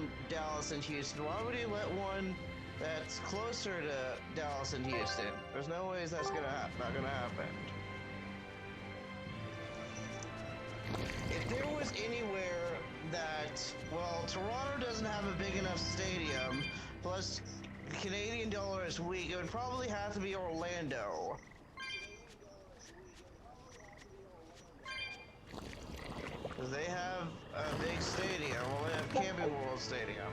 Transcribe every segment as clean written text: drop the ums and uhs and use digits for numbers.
from Dallas and Houston, why would he let one that's closer to Dallas and Houston? There's no ways that's not gonna happen. If there was anywhere that, well, Toronto doesn't have a big enough stadium, plus Canadian dollar is weak, it would probably have to be Orlando. Because they have a big stadium, well, they have Camping World Stadium.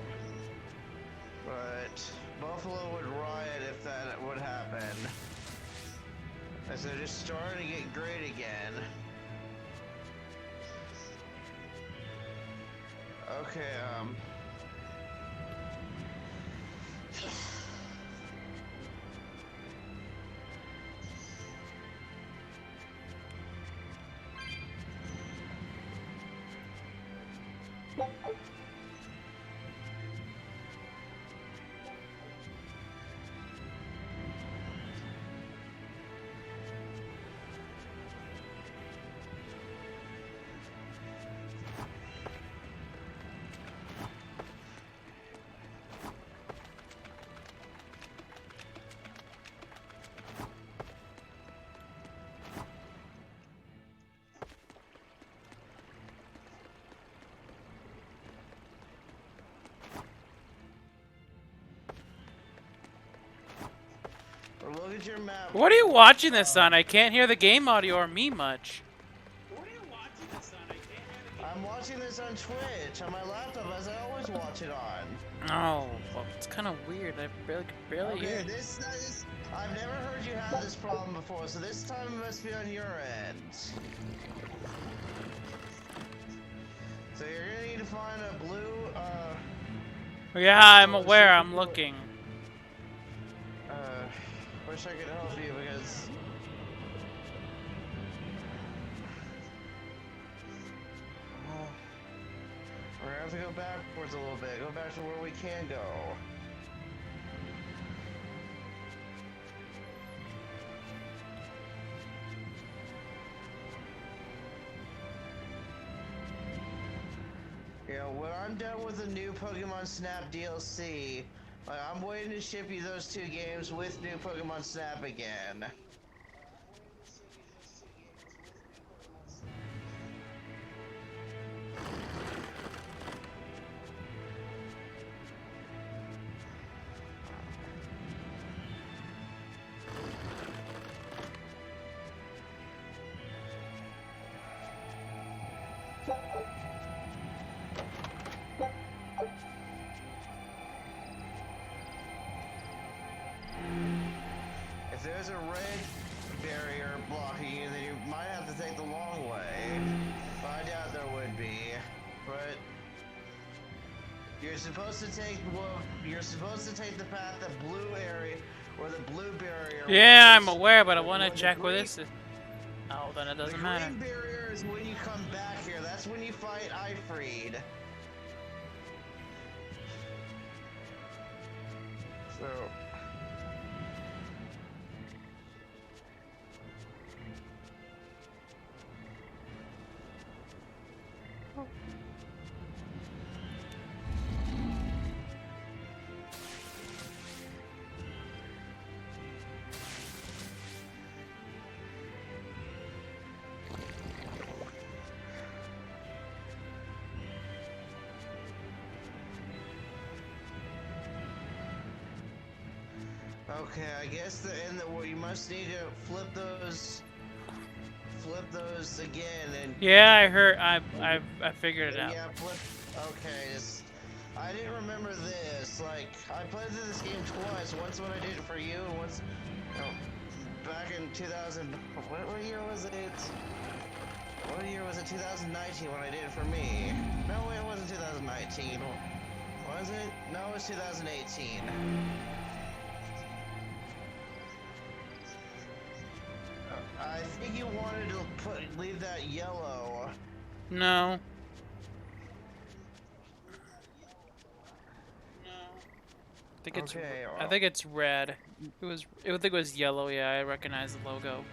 But Buffalo would riot if that would happen. As they're just starting to get great again. Okay, look at your map. What are you watching this on? I can't hear the game audio or me much. I'm watching this on Twitch on my laptop, as I always watch it on. Oh, well, it's kind of weird. I barely hear it. I've never heard you have this problem before, so this time it must be on your end. So you're gonna need to find a blue, Yeah, I'm aware. I'm looking. Wish I could help you because... we're gonna have to go backwards a little bit. Go back to where we can go. You know, when I'm done with the new Pokemon Snap DLC, I'm waiting to ship you those two games with new Pokemon Snap again. If there's a red barrier blocking you, then you might have to take the long way. But I doubt there would be. But you're supposed to take the path, the blue area, or the blue barrier. Yeah, I'm aware, but I want to check where this is. Oh, then it doesn't matter. The green barrier is when you come back here. That's when you fight Ifreed. So... Okay, I guess you must need to flip those again and... Yeah, I heard. I figured it out. Yeah, flip. Okay, I didn't remember this. Like, I played through this game twice. Once when I did it for you, and once, back in 2000. What year was it? What year was it? 2019 when I did it for me. No, it wasn't 2019. Was it? No, it was 2018. I think you wanted to leave that yellow. No. I think it's red. I think it was yellow. Yeah, I recognize the logo.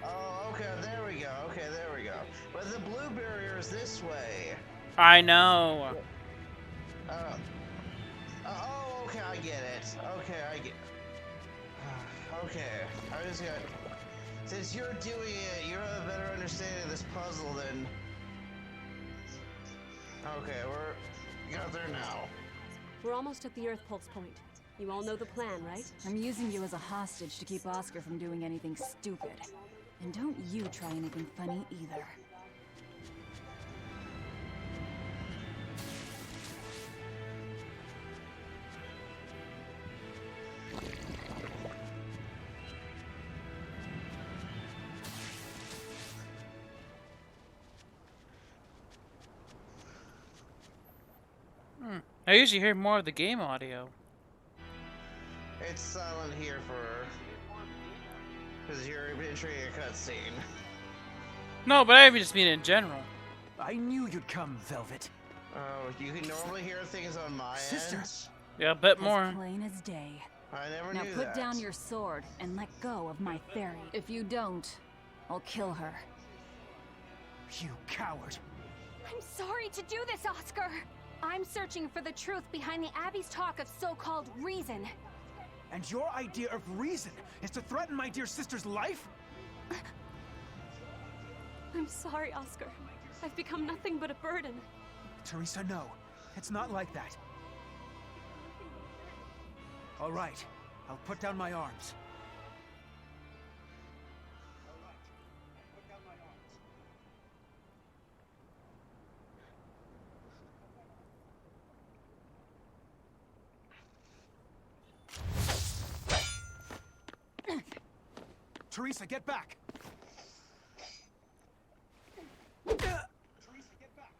Oh, okay. There we go. Okay, there we go. But the blue barrier is this way. I know. Oh, okay, I get it. Okay, I get. Okay, I just got. Since you're doing it, you have a better understanding of this puzzle than. Okay, we got there now. We're almost at the Earth Pulse point. You all know the plan, right? I'm using you as a hostage to keep Oscar from doing anything stupid. And don't you try anything funny either. I usually hear more of the game audio. It's silent here because you're entering a cutscene. No, but I just mean in general. I knew you'd come, Velvet. Oh, you can normally hear things on my Sister. end. Yeah, a bit As more. plain as day. I never Now knew put that. down your sword and let go of my fairy. If you don't, I'll kill her. You coward. I'm sorry to do this, Oscar. I'm searching for the truth behind the Abbey's talk of so-called reason. And your idea of reason is to threaten my dear sister's life? I'm sorry, Oscar. I've become nothing but a burden. Teresa, no. It's not like that. All right. I'll put down my arms. Teresa, get back! Teresa, get back!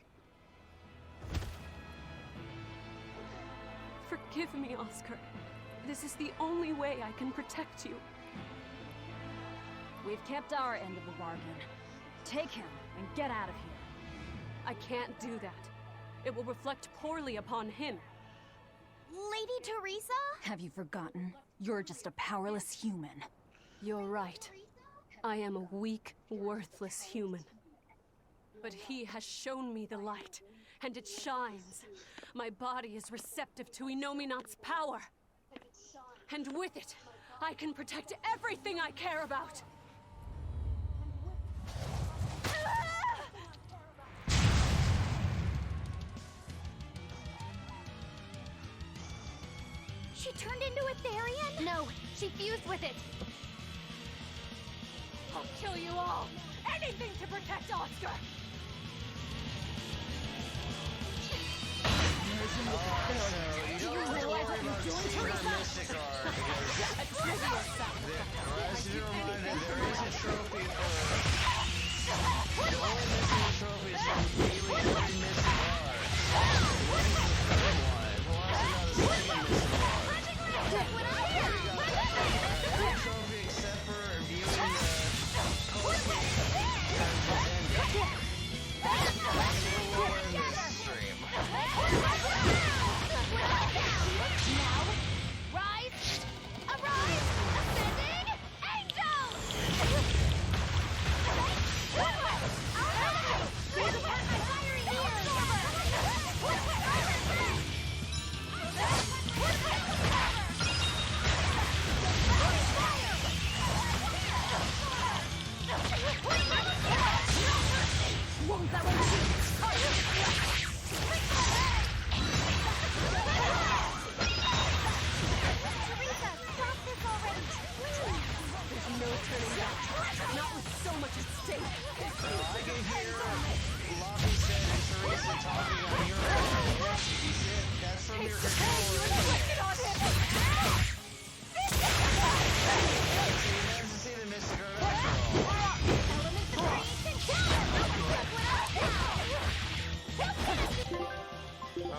Forgive me, Oscar. This is the only way I can protect you. We've kept our end of the bargain. Take him and get out of here. I can't do that. It will reflect poorly upon him. Lady Teresa? Have you forgotten? You're just a powerless human. You're right. I am a weak, worthless human. But he has shown me the light, and it shines. My body is receptive to Inominat's power. And with it, I can protect everything I care about. She turned into a Therian? No, she fused with it. I'll kill you all! Anything to protect Oscar! You don't realize what you're doing, Teresa? As you reminded, there is a trophy for... The only missing trophy is from really every missing bar. What is the third one? Who wants to know the second missing bar? Every trophy except for viewing the post-game ending. That's what we'll win this stream. Now, rise, arise, ascending, angels!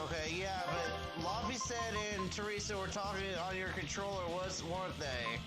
Okay, yeah, but Lobby said and Teresa were talking on your controller, weren't they?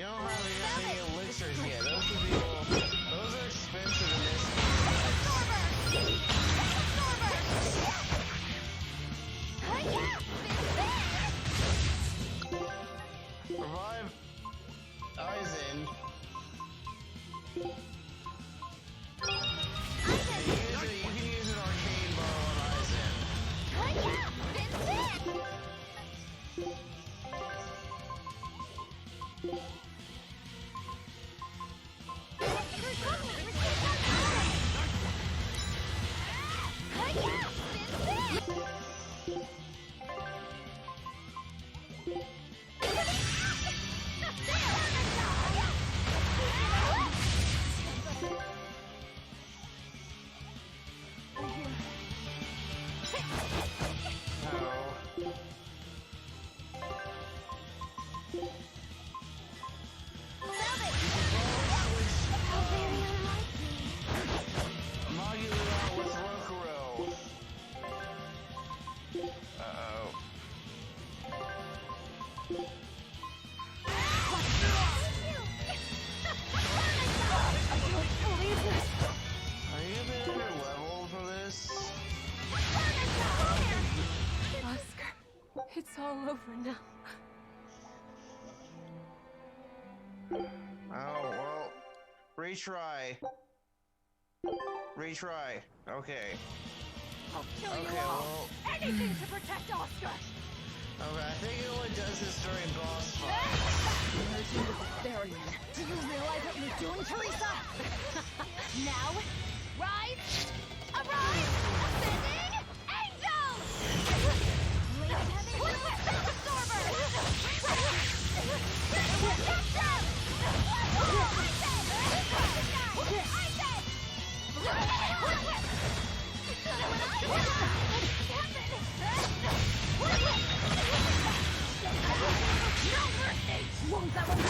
don't have any elixirs yet. Those would be those are expensive in this game. Revive Aizen. You can use an arcane bow on Aizen. It's all over now. Oh, well, retry. Retry. Okay. I'll kill Okay, you all. well, Anything to protect Oscar. okay, I think it only does this during boss fights. Merging with Berseria. Do you realize what you're doing, Teresa? Now, rise, arise, ascending, angels! Absorber! Won't that one be?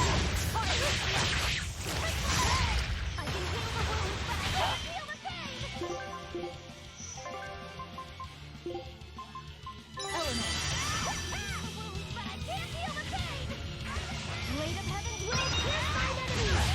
I can heal the wounds, but I can't heal the pain! Element. Wounds, but I can't heal the pain! Blade of Heaven's will pierce my enemies!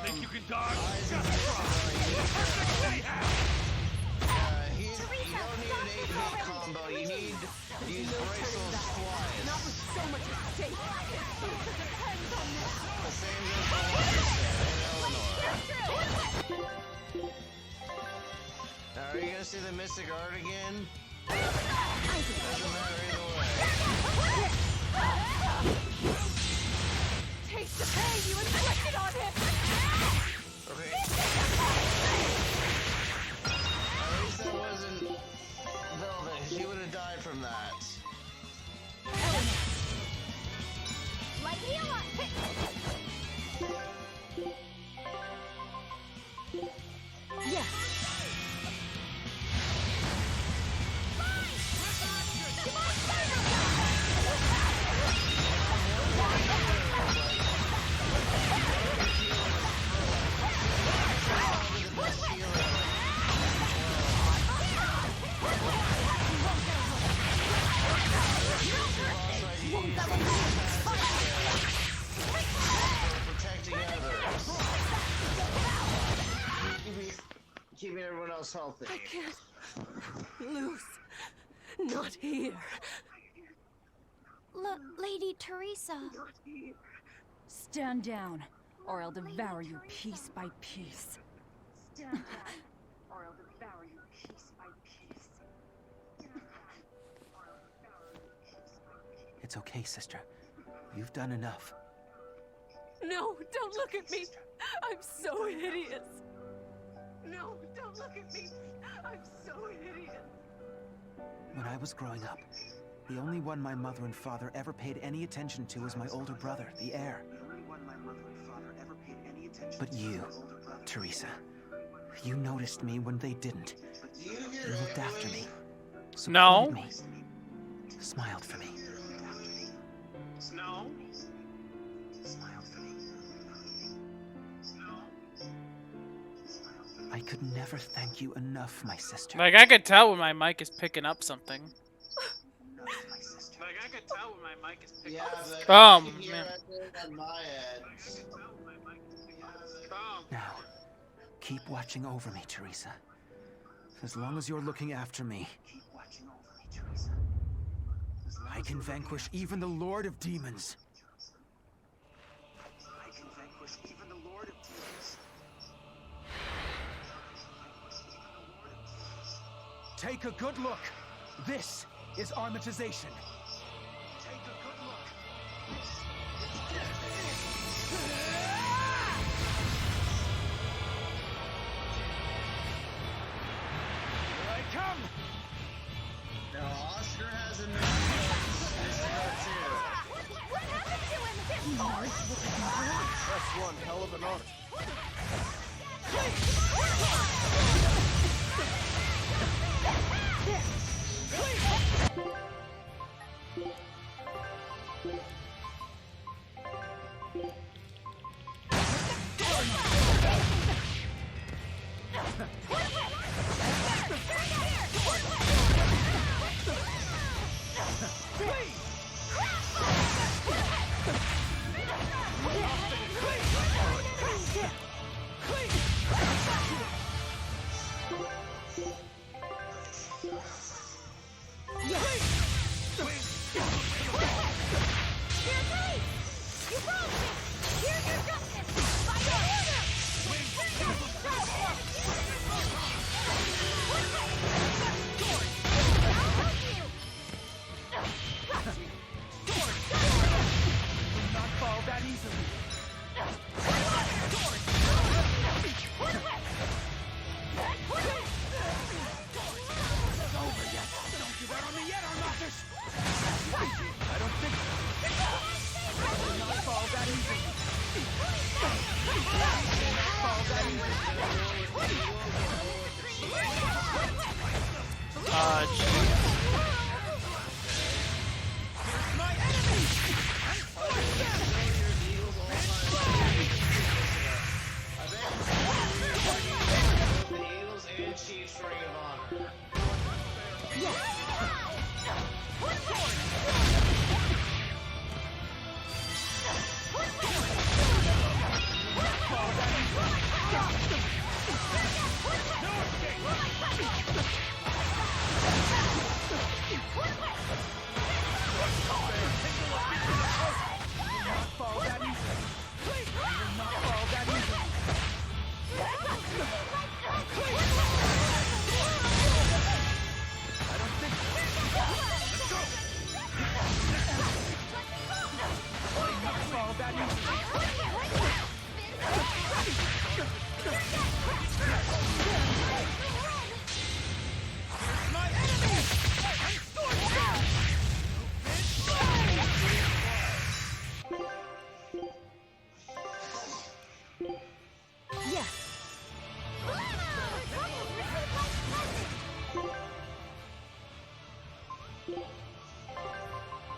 Think you can dodge? You don't need an 8-hit combo, you need to use Bracel's twice. Not with so much at stake. It depends on this. The same goes for Eleanor. Now, are you gonna see the Mystic Art again? Doesn't matter either way. Taste the pain you inflicted on him. Okay. At least that wasn't Velvet. She would have died from that. Light healer! Yes. Protecting others. Keeping everyone else healthy. I can't lose. Not here. Lady Teresa. Stand down, or I'll devour you piece by piece. It's okay, sister. You've done enough. No, don't look at me. I'm so hideous. No. Look at me. I'm so an idiot. When I was growing up, the only one my mother and father ever paid any attention to was my older brother, the heir. But you, Teresa, you noticed me when they didn't. You looked after me. No. Supported me. Smiled for me. No. Smiled for me. I could never thank you enough, my sister. Like, I could tell when my mic is picking up something. Like, I could tell when my mic is picking up something. Man. On my end. Now, keep watching over me, Teresa. As long as you're looking after me, I can vanquish even the Lord of Demons. Take a good look. This is armatization. Take a good look. Here I come. Now Oscar has a new What happened to him? This hard? That's one hell of an art.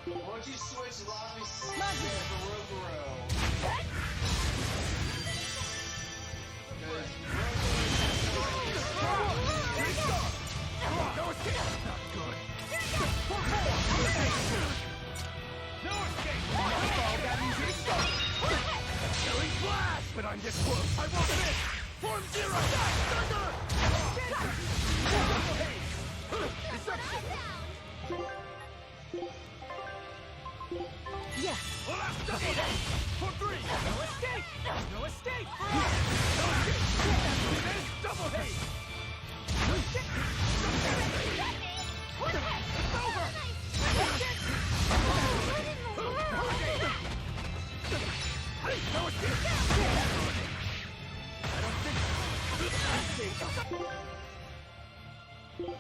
Once you switch lobby for Rokuro. But I'm this close. I won't miss. Form zero. Thunder. Deception. Yes. Double hate. For three. No escape. No escape. No escape. There's double hate. It's over. No escape. I don't think. You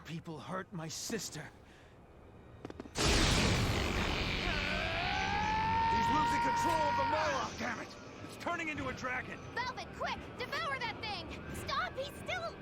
people hurt my sister. He's losing control of the Moloch, damn it! It's turning into a dragon! Velvet, quick! Devour that thing! Stop! He's still...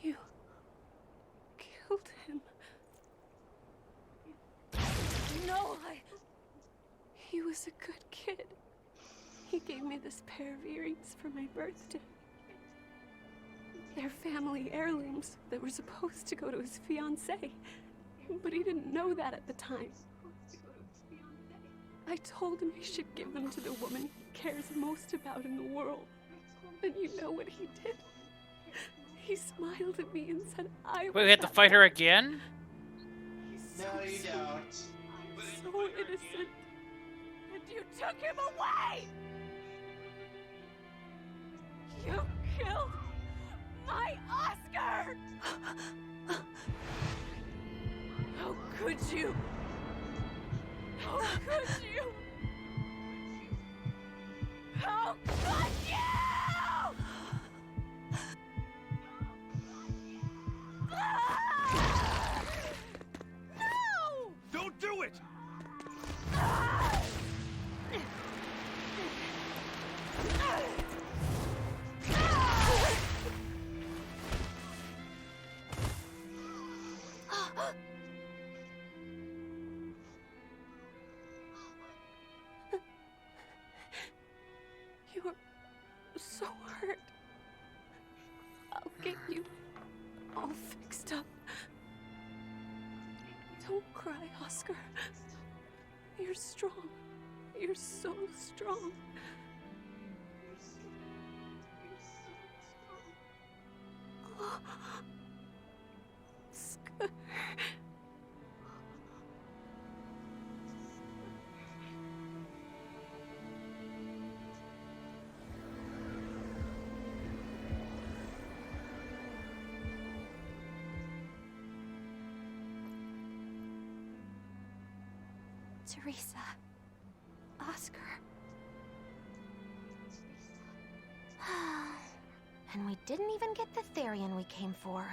You killed him. No, He was a good kid. He gave me this pair of earrings for my birthday. They're family heirlooms that were supposed to go to his fiancée, but he didn't know that at the time. I told him he should give them to the woman he cares most about in the world. And you know what he did? He smiled at me and said, Wait, we have to fight her again? No, you don't. So innocent. And you took him away! You killed my Oscar! How could you? How could you? How could you? No! Don't do it! You're so hurt. I'll get you all fixed up. Don't cry, Oscar. You're strong. You're so strong. Oscar. Teresa. Oscar. And we didn't even get the Therian we came for.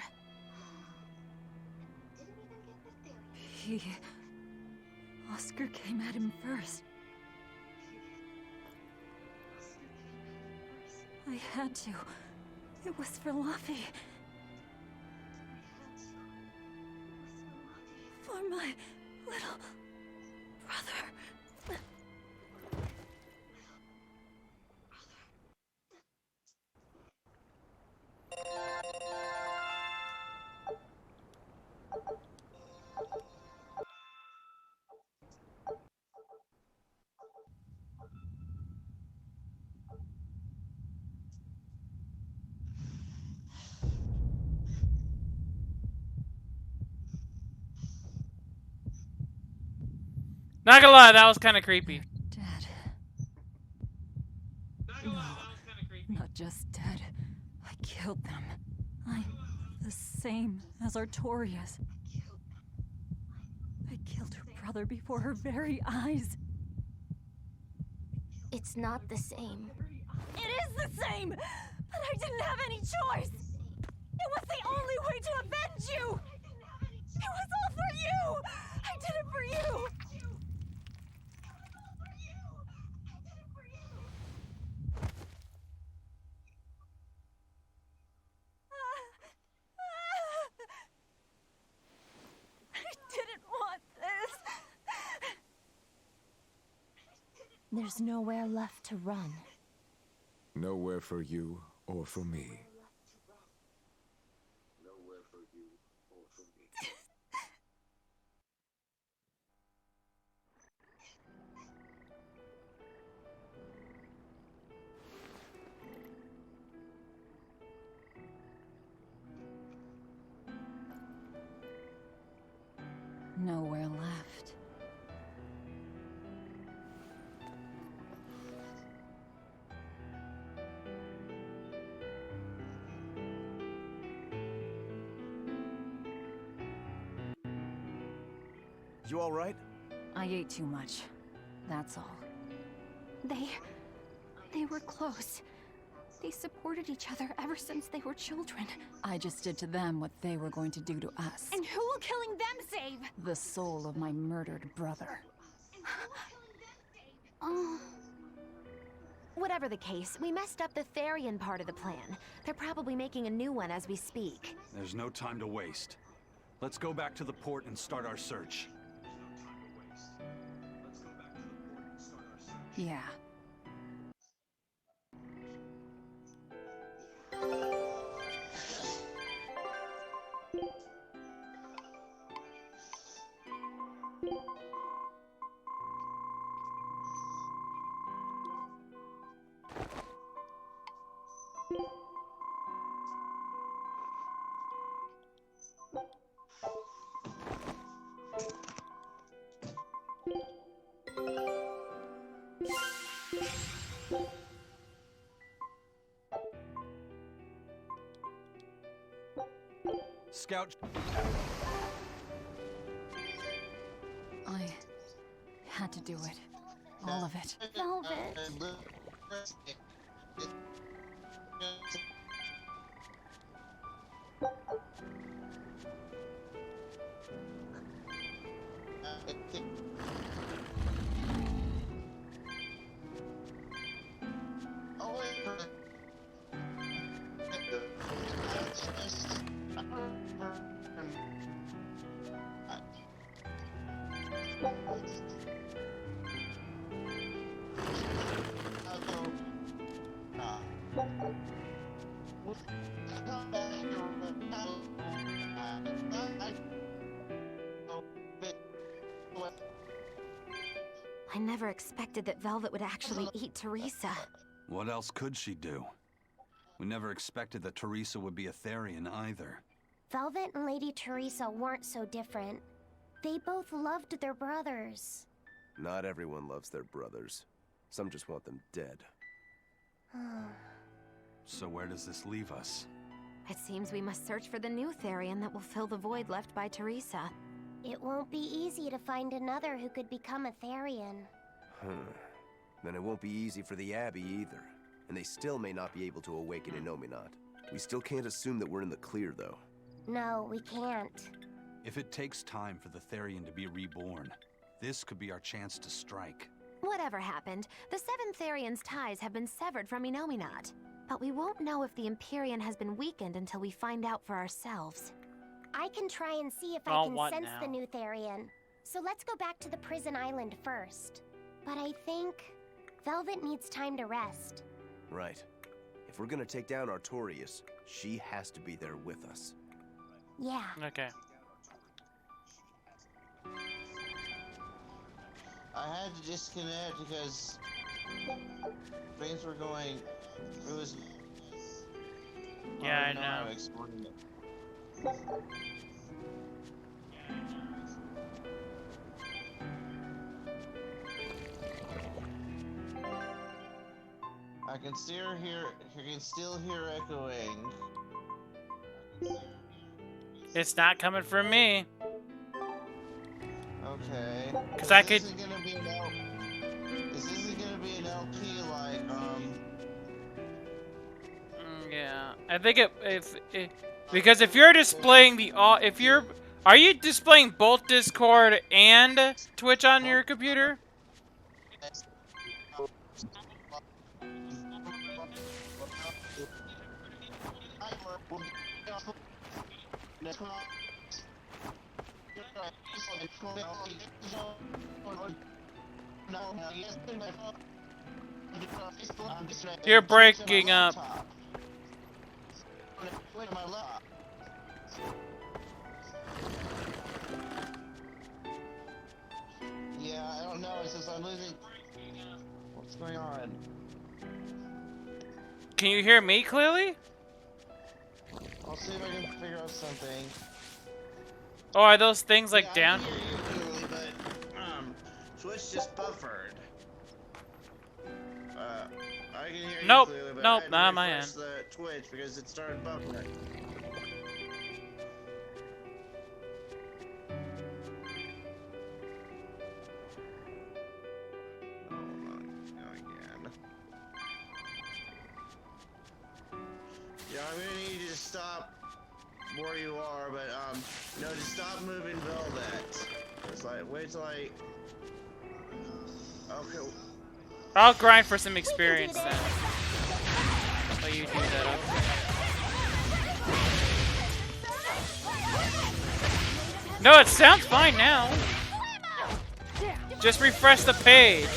Oscar came at him first. I had to. It was for Luffy. For my little brother. Not gonna lie, that was kind of creepy. Dead. No, not just dead. I killed them. I'm the same as Artorias. I killed her brother before her very eyes. It's not the same. It is the same! But I didn't have any choice! It was the only way to avenge you! It was all for you! I did it for you! I didn't want this! There's nowhere left to run. Nowhere for you or for me. Nowhere left. You all right? I ate too much. That's all. They were close. They supported each other ever since they were children. I just did to them what they were going to do to us. And who will killing them save? The soul of my murdered brother. Oh. Whatever the case, we messed up the Therian part of the plan. They're probably making a new one as we speak. There's no time to waste. Let's go back to the port and start our search. Yeah. Scout. I had to do it. All of it. Velvet. I never expected that Velvet would actually eat Teresa. What else could she do? We never expected that Teresa would be a Therian either. Velvet and Lady Teresa weren't so different. They both loved their brothers. Not everyone loves their brothers. Some just want them dead. So where does this leave us? It seems we must search for the new Therian that will fill the void left by Teresa. It won't be easy to find another who could become a Therian. Then it won't be easy for the Abbey either. And they still may not be able to awaken Innominat. We still can't assume that we're in the clear, though. No, we can't. If it takes time for the Therian to be reborn, this could be our chance to strike. Whatever happened, the 7 Therian's ties have been severed from Inominat. But we won't know if the Empyrean has been weakened until we find out for ourselves. I can try and see if Oh, I can what sense now? the new Therian. So let's go back to the prison island first. But I think Velvet needs time to rest. Right. If we're gonna take down Artorias, she has to be there with us. Yeah. Okay. I had to disconnect because things were going. It was. Yeah, I don't how know. to explain it. I can still hear. You can still hear echoing. It's not coming from me. Okay. 'Cause I This could- isn't gonna be an This isn't gonna be an LP like Yeah, I think if because if you're displaying the are you displaying both Discord and Twitch on your computer? You're breaking up. Yeah, I don't know. It's just I'm losing. What's going on? Can you hear me clearly? I'll see if I can figure out something. Oh, are those things like Yeah, down? I can hear you clearly, but Twitch just buffered. I can hear Nope, you clearly, but nope, I had to not on my refresh end. the Twitch because it started buffering. Yeah, I'm gonna need you to stop where you are, but no, just stop moving Velvet. It's like, wait till I. Okay. I'll grind for some experience then. Oh, you do that. Okay. No, it sounds fine now. Just refresh the page.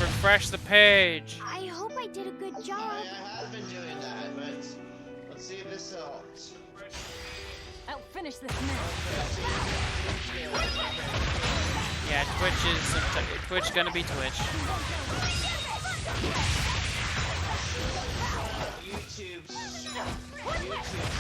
Refresh the page. I hope I did a good job. I have been doing that, but let's see if this helps. I'll finish this now. Yeah, Twitch gonna be Twitch. YouTube sometime,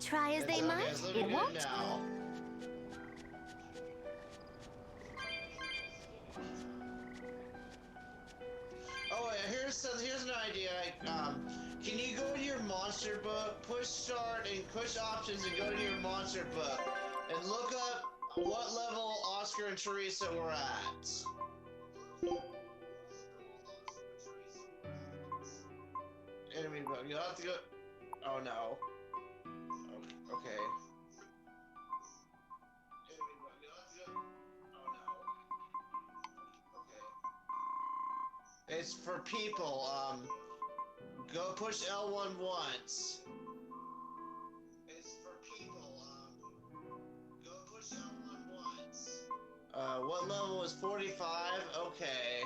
Try as they might, it won't. now. Oh, here's an idea. Can you go to your monster book, push start and push options, and go to your monster book and look up what level Oscar and Teresa were at? Enemy book. You'll have to go. Oh no. Okay. It's for people. Go push L1 once. It's for people. Go push L1 once. What level was 45? Okay.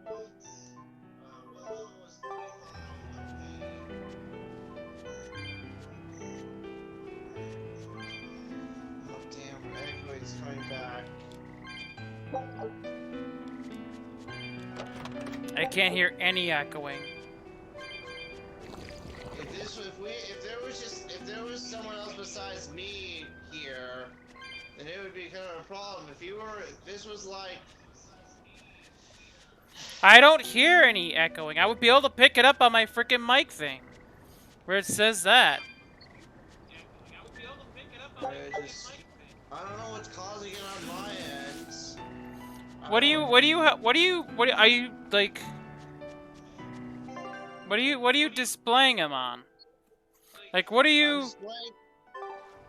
What level was 45? Oh damn, Eggway's coming back. I can't hear any echoing. If there was someone else besides me here, then it would be kind of a problem. If this was like... I don't hear any echoing. I would be able to pick it up on my freaking mic thing, where it says that. I don't know what's causing it on my end. What are you like? What are you displaying them on? Like, what are you?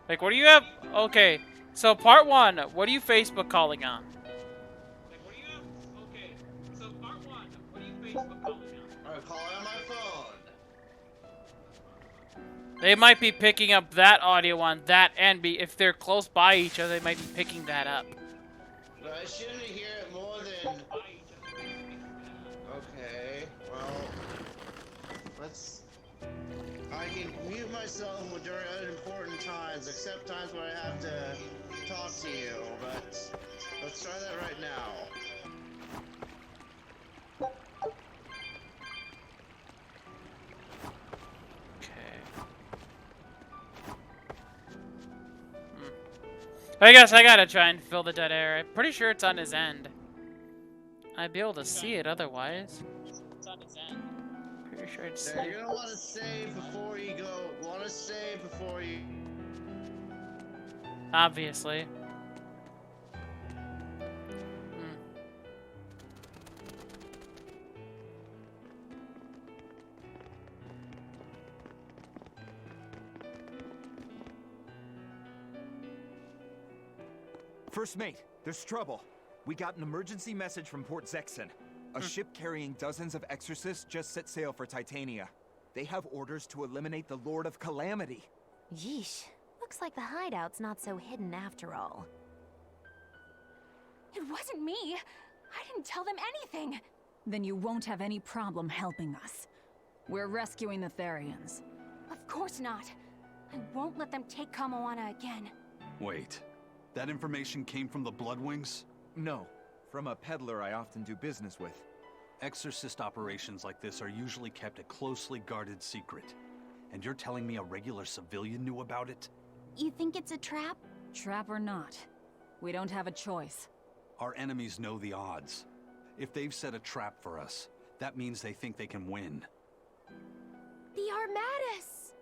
Like, what do you have? Okay, so part 1. What are you Facebook calling on? I'm calling on my phone. They might be picking up that audio on that end. If they're close by each other, they might be picking that up. But I shouldn't hear it more than... Okay, well... I can mute myself during unimportant times, except times when I have to talk to you, but... Let's try that right now. I guess I gotta try and fill the dead air. I'm pretty sure it's on his end. I'd be able to see it otherwise. It's on his end. Pretty sure it's... Yeah, you're gonna want to save before you go. Obviously. First mate, there's trouble. We got an emergency message from Port Zexon. A ship carrying dozens of exorcists just set sail for Titania. They have orders to eliminate the Lord of Calamity. Yeesh. Looks like the hideout's not so hidden after all. It wasn't me. I didn't tell them anything. Then you won't have any problem helping us. We're rescuing the Therians. Of course not. I won't let them take Kamoana again. Wait. That information came from the Bloodwings? No. From a peddler I often do business with. Exorcist operations like this are usually kept a closely guarded secret. And you're telling me a regular civilian knew about it? You think it's a trap? Trap or not, we don't have a choice. Our enemies know the odds. If they've set a trap for us, that means they think they can win. The Armatus!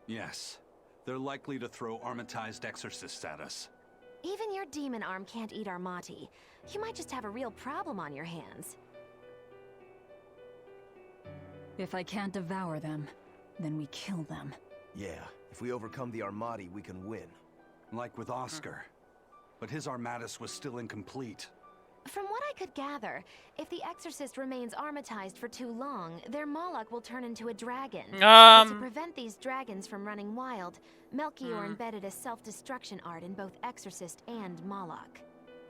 Yes. They're likely to throw armatized exorcists at us. Even your demon arm can't eat Armati. You might just have a real problem on your hands. If I can't devour them, then we kill them. Yeah, if we overcome the Armati, we can win. Like with Oscar. But his Armatus was still incomplete. From what I could gather, if the Exorcist remains armatized for too long, their Moloch will turn into a dragon. But to prevent these dragons from running wild, Melchior embedded a self-destruction art in both Exorcist and Moloch.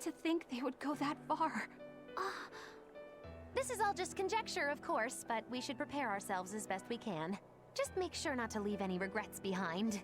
To think they would go that far. This is all just conjecture, of course, but we should prepare ourselves as best we can. Just make sure not to leave any regrets behind.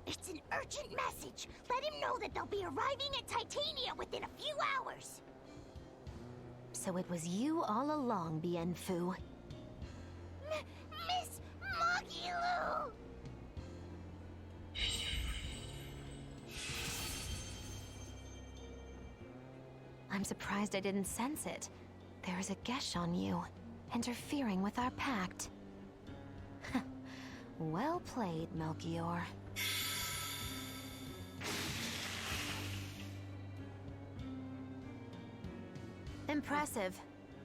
It's an urgent message. Let him know that they'll be arriving at Titania within a few hours. So it was you all along, Bien Phu. I'm surprised I didn't sense it. There is a gesh on you, interfering with our pact. Well played, Melchior. Impressive.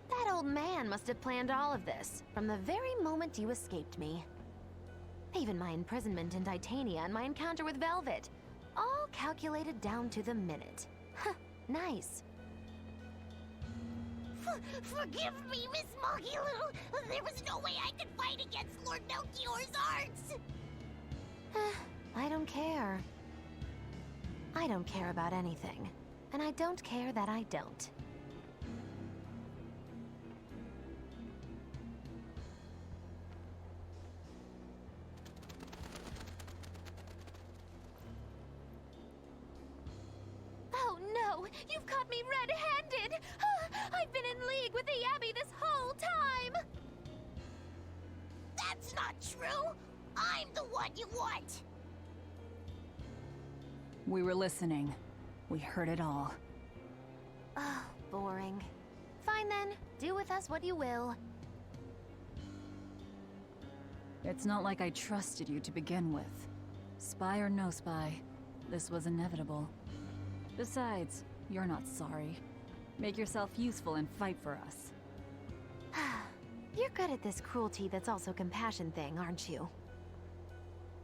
That old man must have planned all of this, from the very moment you escaped me. Even my imprisonment in Titania and my encounter with Velvet. All calculated down to the minute. Huh, nice. Forgive me, Miss Mogilu. There was no way I could fight against Lord Melchior's arts. I don't care. I don't care about anything. And I don't care that I don't. Oh no! You've caught me red-handed! I've been in league with the Abbey this whole time! That's not true. I'm the one you want. We were listening. We heard it all. Oh, boring. Fine then. Do with us what you will. It's not like I trusted you to begin with. Spy or no spy, this was inevitable. Besides, you're not sorry. Make yourself useful and fight for us. You're good at this cruelty that's also compassion thing, aren't you?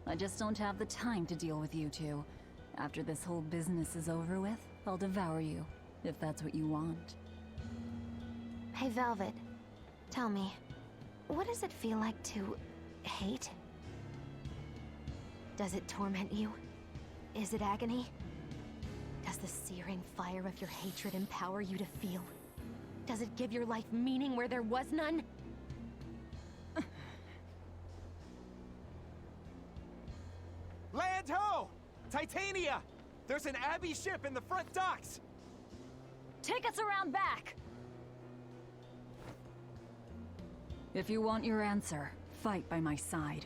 I just don't have the time to deal with you two. After this whole business is over with, I'll devour you, if that's what you want. Hey, Velvet. Tell me, what does it feel like to hate? Does it torment you? Is it agony? Does the searing fire of your hatred empower you to feel? Does it give your life meaning where there was none? Land ho! Titania! There's an Abbey ship in the front docks! Take us around back! If you want your answer, fight by my side.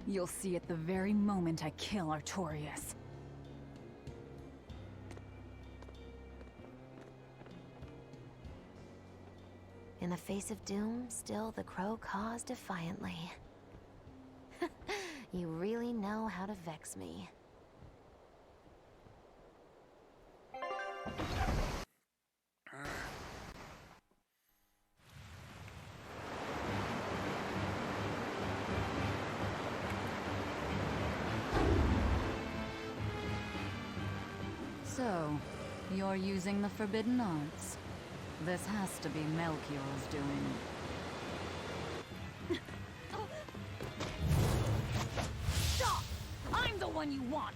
You'll see it the very moment I kill Artorias. In the face of doom, still the crow caws defiantly. You really know how to vex me. So, you're using the forbidden arts. This has to be Melchior's doing. Stop! I'm the one you want!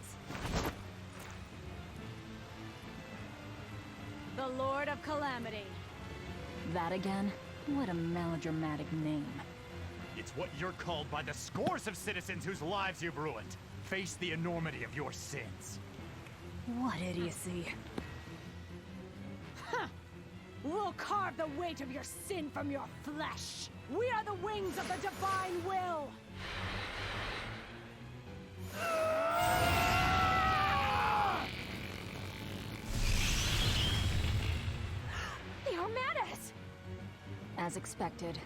The Lord of Calamity. That again? What a melodramatic name. It's what you're called by the scores of citizens whose lives you've ruined. Face the enormity of your sins. What idiocy. We'll carve the weight of your sin from your flesh. We are the wings of the divine will. They are mad at us! As expected.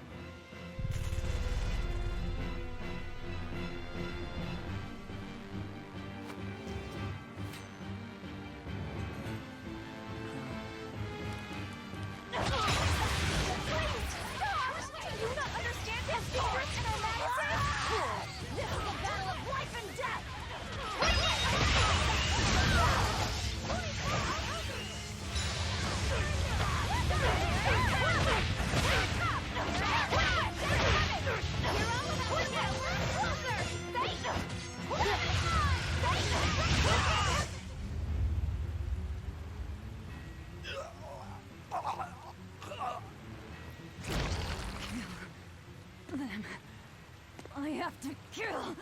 I have to kill.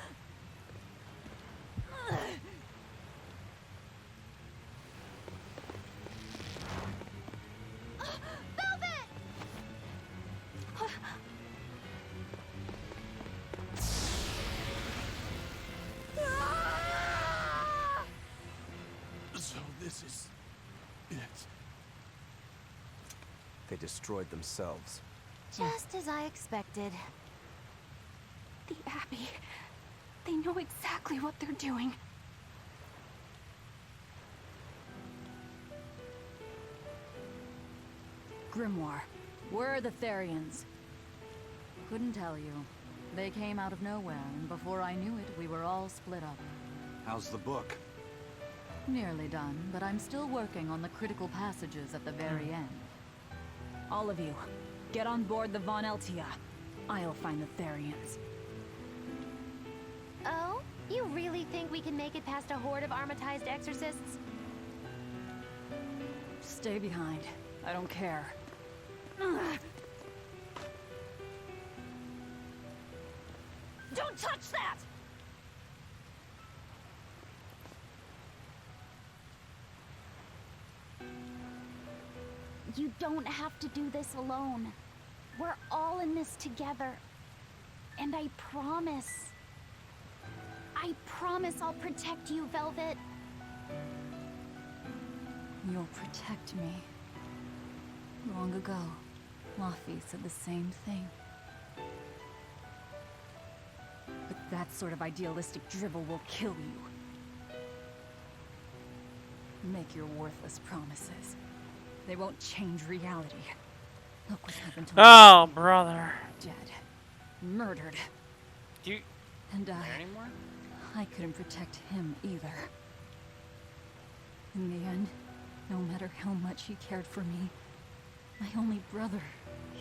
So this is it. they destroyed themselves. Just as I expected. The Abbey. They know exactly what they're doing. Grimoire, where are the Therians? Couldn't tell you. They came out of nowhere, and before I knew it, we were all split up. How's the book? Nearly done, but I'm still working on the critical passages at the very end. All of you, get on board the Von Eltia. I'll find the Therians. Oh? You really think we can make it past a horde of armatized exorcists? Stay behind. I don't care. Don't touch that! You don't have to do this alone. We're all in this together. And I promise I'll protect you, Velvet. You'll protect me. Long ago, Laffy said the same thing. But that sort of idealistic drivel will kill you. Make your worthless promises. They won't change reality. Look what happened to Oh, brother. Dead. Murdered. Do you And care anymore? I couldn't protect him either. In the end, no matter how much he cared for me, my only brother,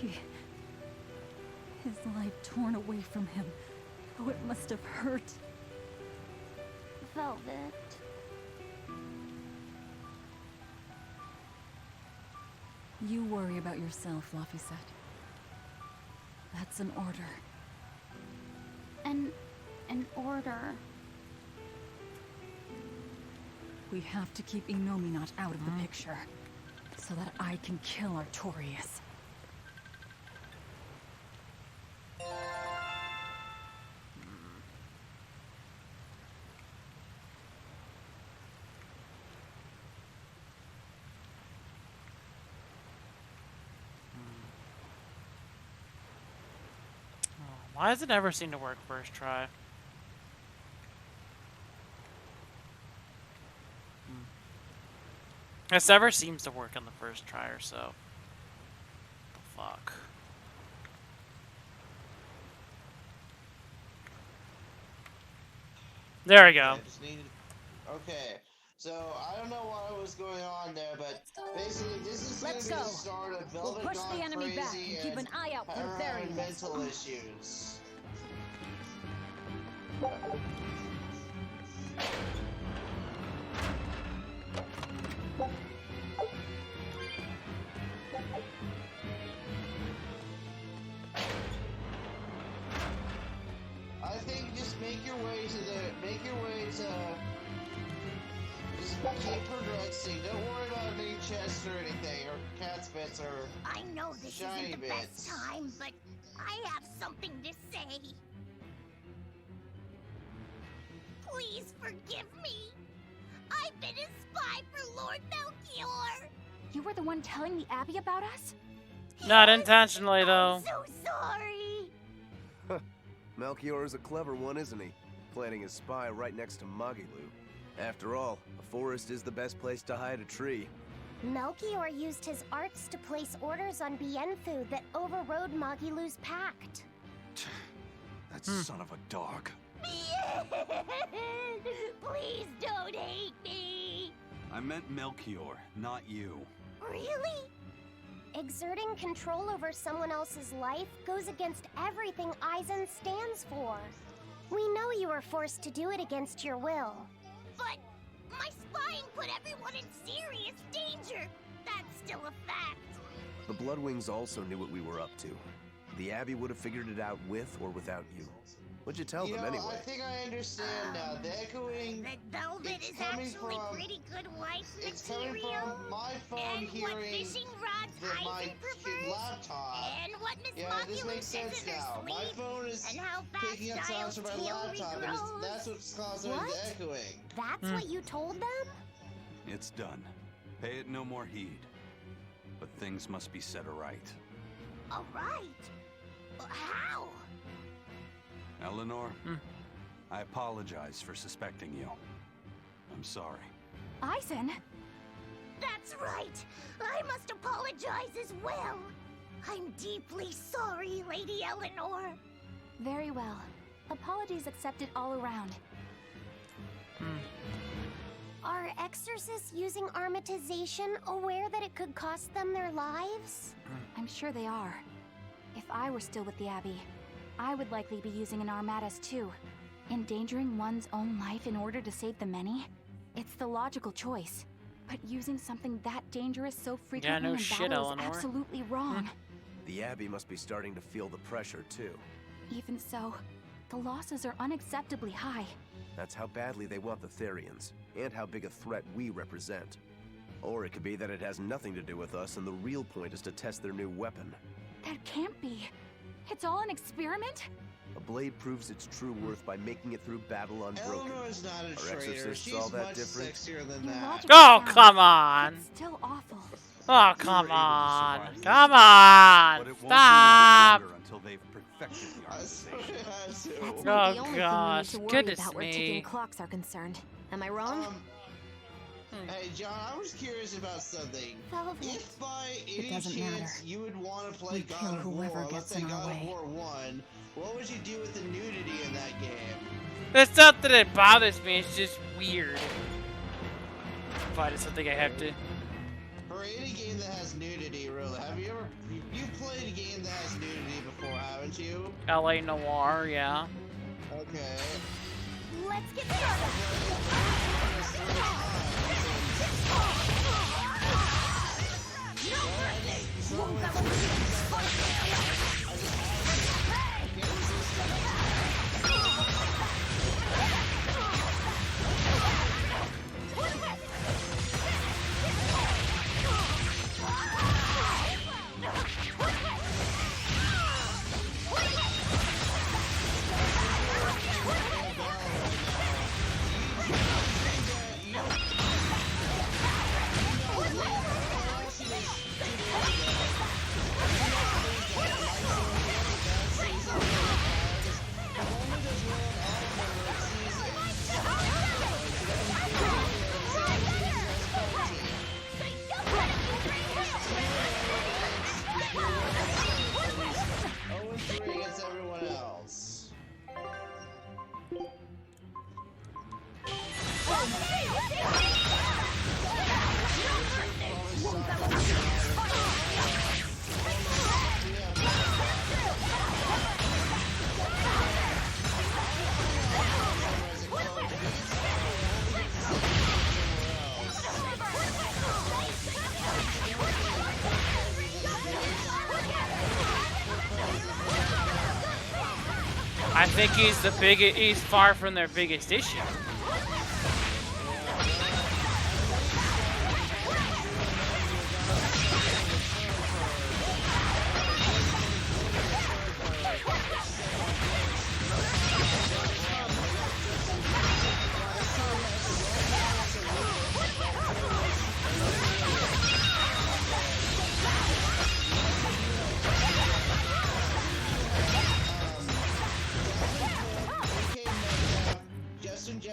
his life torn away from him. Oh, it must have hurt. Velvet. You worry about yourself, Laffy. That's an order. An order. We have to keep Inominat out of the picture, so that I can kill Artorias. Why does it never seem to work first try? This never seems to work on the first try or so. Fuck. There we go. I just needed... Okay, so I don't know what was going on there, but basically this is going to be the start of Velvet We'll push the enemy back crazy and keep an eye out for her the having Therians. mental issues. I think just make your way to just keep progressing. Don't worry about any chests or anything, or cat's bits, or I know this shiny isn't the bits. best time, but I have something to say. Please forgive me. I've been a spy for Lord Melchior. You were the one telling the Abbey about us? Not intentionally, though. I'm so sorry. Melchior is a clever one, isn't he? Planting his spy right next to Magilu. After all, a forest is the best place to hide a tree. Melchior used his arts to place orders on Bienfu that overrode Magilu's pact. That son of a dog. Please don't hate me. I meant Melchior, not you. Really? Exerting control over someone else's life goes against everything Eisen stands for. We know you were forced to do it against your will. But my spying put everyone in serious danger. That's still a fact. The Bloodwings also knew what we were up to. The Abbey would have figured it out with or without you. What'd you tell them anyway? I think I understand now. The echoing... That Velvet is actually pretty good wife It's coming material. from my phone And what hearing fishing rods that my Eisen prefers. laptop. And what Miss Yeah, this Magulu makes says sense in her now. My sleep. phone is And how picking up sounds from my laptop, and that's what's causing What? the echoing. That's what you told them? It's done. Pay it no more heed. but things must be set aright. All right. How? Eleanor, I apologize for suspecting you. I'm sorry. Eisen? That's right. I must apologize as well. I'm deeply sorry, Lady Eleanor. Very well. Apologies accepted all around. Are exorcists using armatization aware that it could cost them their lives? I'm sure they are. If I were still with the Abbey, I would likely be using an armatus too. Endangering one's own life in order to save the many? It's the logical choice. But using something that dangerous so frequently in battle is absolutely wrong. The Abbey must be starting to feel the pressure too. Even so, the losses are unacceptably high. That's how badly they want the Therians, and how big a threat we represent. Or it could be that it has nothing to do with us and the real point is to test their new weapon. That can't be. It's all an experiment? A blade proves its true worth by making it through battle unbroken. Eleanor's not a Are traitor. exorcists She's all that much different? sexier than Your that. logic Oh, is come sound. on. It's still awful. Oh, come on. survive Come But on. it won't Stop. be much longer until they've perfected the armatization. That's Oh, not the only thing we need gosh. to worry Goodness about where me. ticking clocks are concerned. Am I wrong? Hey, John, I was curious about something. Velvet. If by any doesn't chance matter. you would want to play We God kill of whoever War, let's gets say in our God of way. War 1, what would you do with the nudity in that game? It's not that it bothers me, it's just weird. But it's something I have to. For any game that has nudity, really, have you ever... You've played a game that has nudity before, haven't you? LA Noir, yeah. Okay. Let's get started. Against everyone else. I think he's the biggest. He's far from their biggest issue.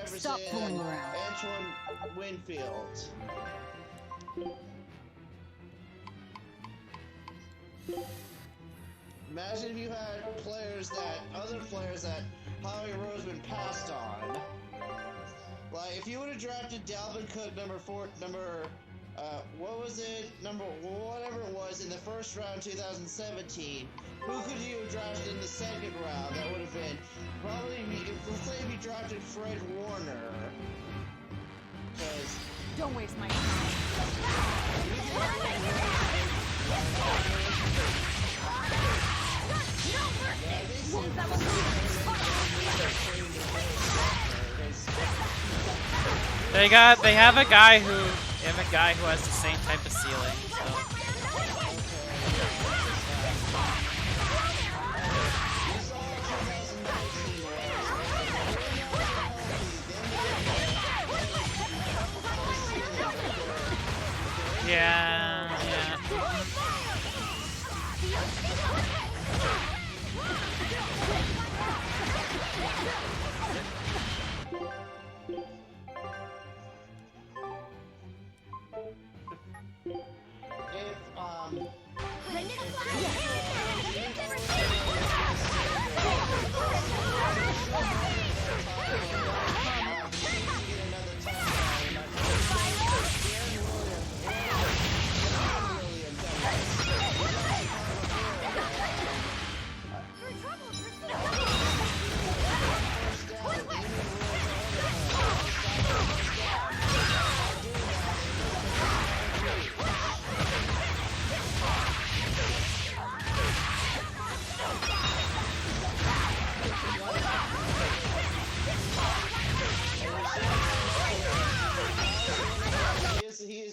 Stop fooling around. Antoine Winfield. Imagine if you had other players that Howie Roseman passed on. Like, if you would have drafted Dalvin Cook what was it? Whatever it was in the first round 2017, who could you have drafted in the second round? That would have been probably, let's say if you drafted Fred Warner. Because Don't waste my time. They have a guy who has the same type of ceiling. So. Yeah.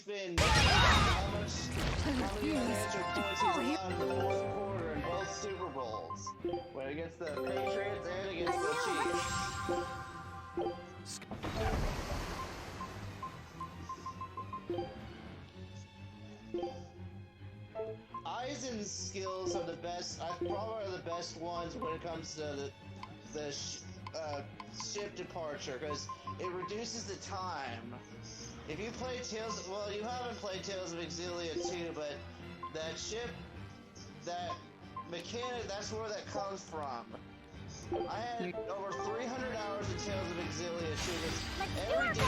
been how many unanswered points he's allowed in the fourth quarter in both Super Bowls. When against the Patriots and against the Chiefs. Eisen's skills are the best. Probably are the best ones when it comes to the ship departure, because it reduces the time. If you play Tales, well, you haven't played Tales of Exilia 2, but that ship, that mechanic, that's where that comes from. I had over 300 hours of Tales of Exilia 2, because every day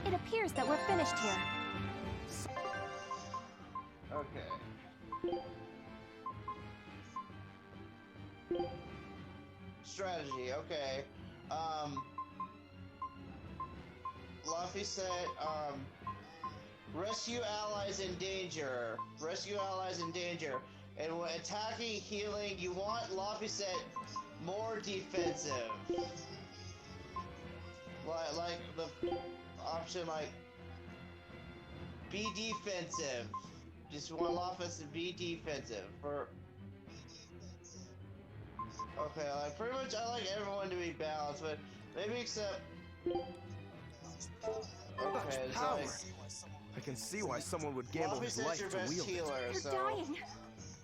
It appears that we're finished here. Okay. Strategy, okay. Luffy said, rescue allies in danger. Rescue allies in danger. And when attacking, healing, you want, Luffy said, more defensive. Like the option, like, be defensive. Just want Luffy to be defensive. Okay, like, pretty much I like everyone to be balanced, but maybe except... Okay, it's like... I can see why someone would gamble his life your to best wield healer, it. They're so... dying.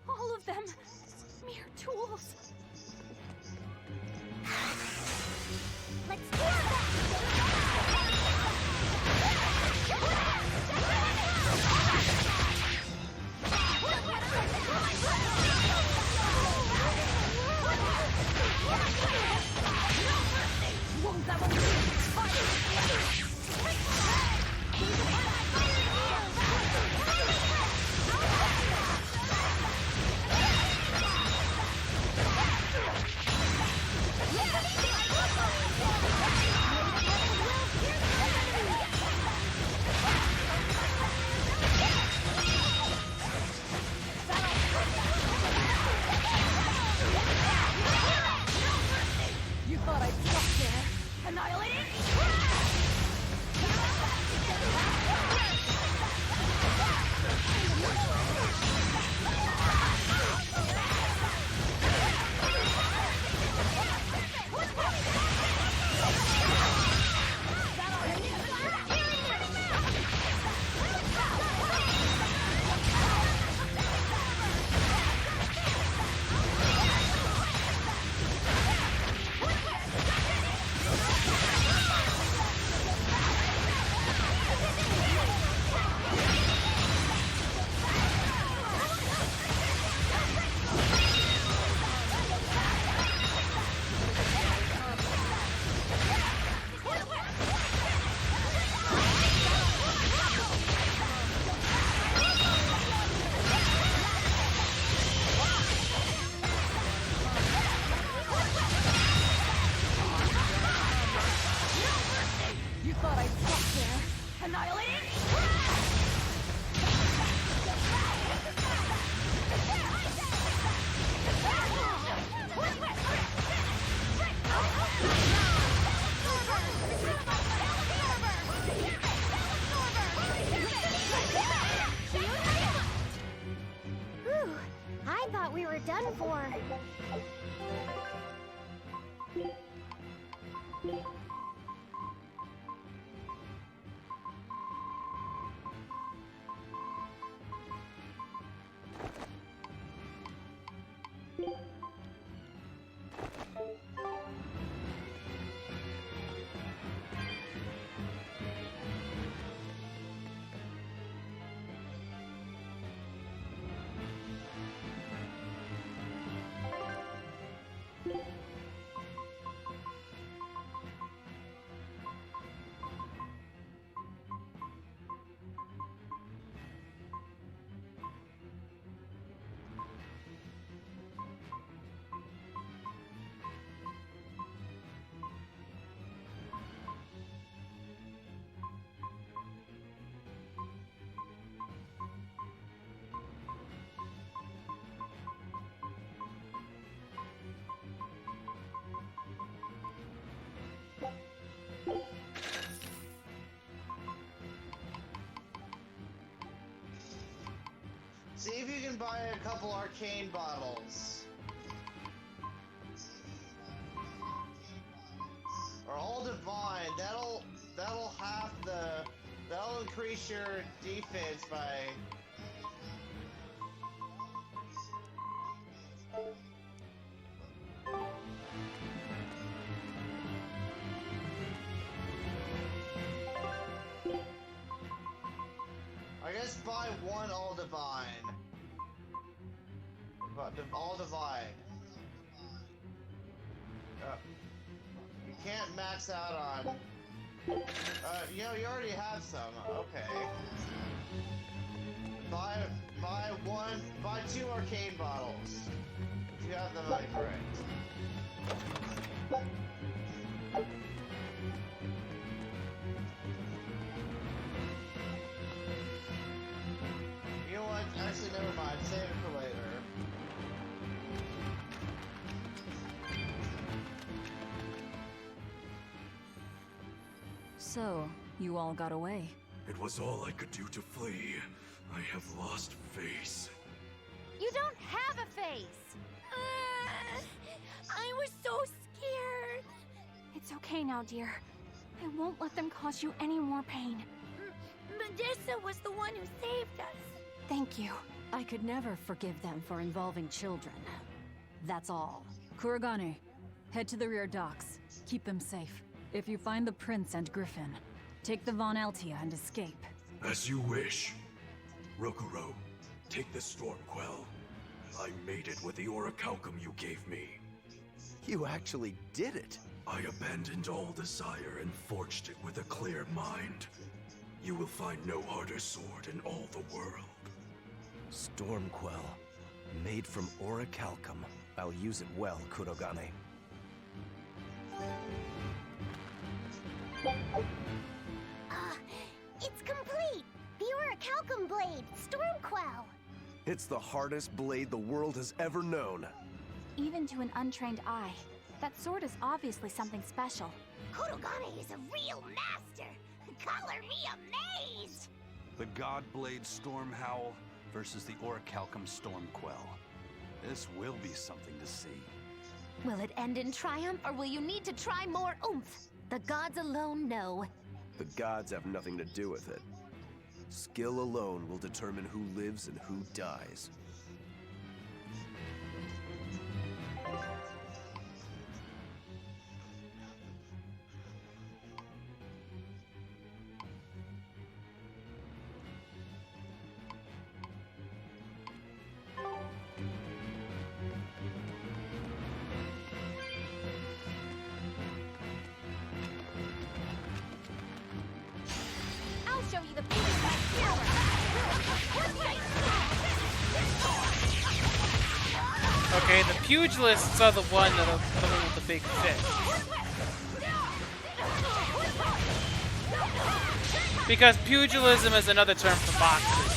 All of them. Mere tools. Let's do that! You thought I'd stop there? Annihilated? You thought I'd stop there? Annihilated? Whew. I thought we were done for. Okay. See if you can buy a couple arcane bottles. Or all divine. That'll increase your defense by. I guess buy one all divine. But all divine. You can't max out on. You know, you already have some. Okay. Buy two arcane bottles. If you have the money for it. You know what? Actually, never mind. Save it for later. So, you all got away. It was all I could do to flee. I have lost face. You don't have a face! I was so scared. It's okay now, dear. I won't let them cause you any more pain. Medusa was the one who saved us. Thank you. I could never forgive them for involving children. That's all. Kurogane, head to the rear docks. Keep them safe. If you find the prince and Griffin, take the Von Altia and escape. As you wish. Rokuro, take the Stormquell. I made it with the orichalcum you gave me. You actually did it. I abandoned all desire and forged it with a clear mind. You will find no harder sword in all the world. Stormquell. Made from orichalcum. I'll use it well, Kurogane. It's complete! The orichalcum blade, Stormquell! It's the hardest blade the world has ever known. Even to an untrained eye, that sword is obviously something special. Kurogane is a real master! Color me amazed! The Godblade Stormhowl versus the Orichalcum Stormquell. This will be something to see. Will it end in triumph, or will you need to try more oomph? The gods alone know. The gods have nothing to do with it. Skill alone will determine who lives and who dies. I'll show you the beauty of my power! Okay, the pugilists are the one that'll come in with the big fish. Because pugilism is another term for boxing.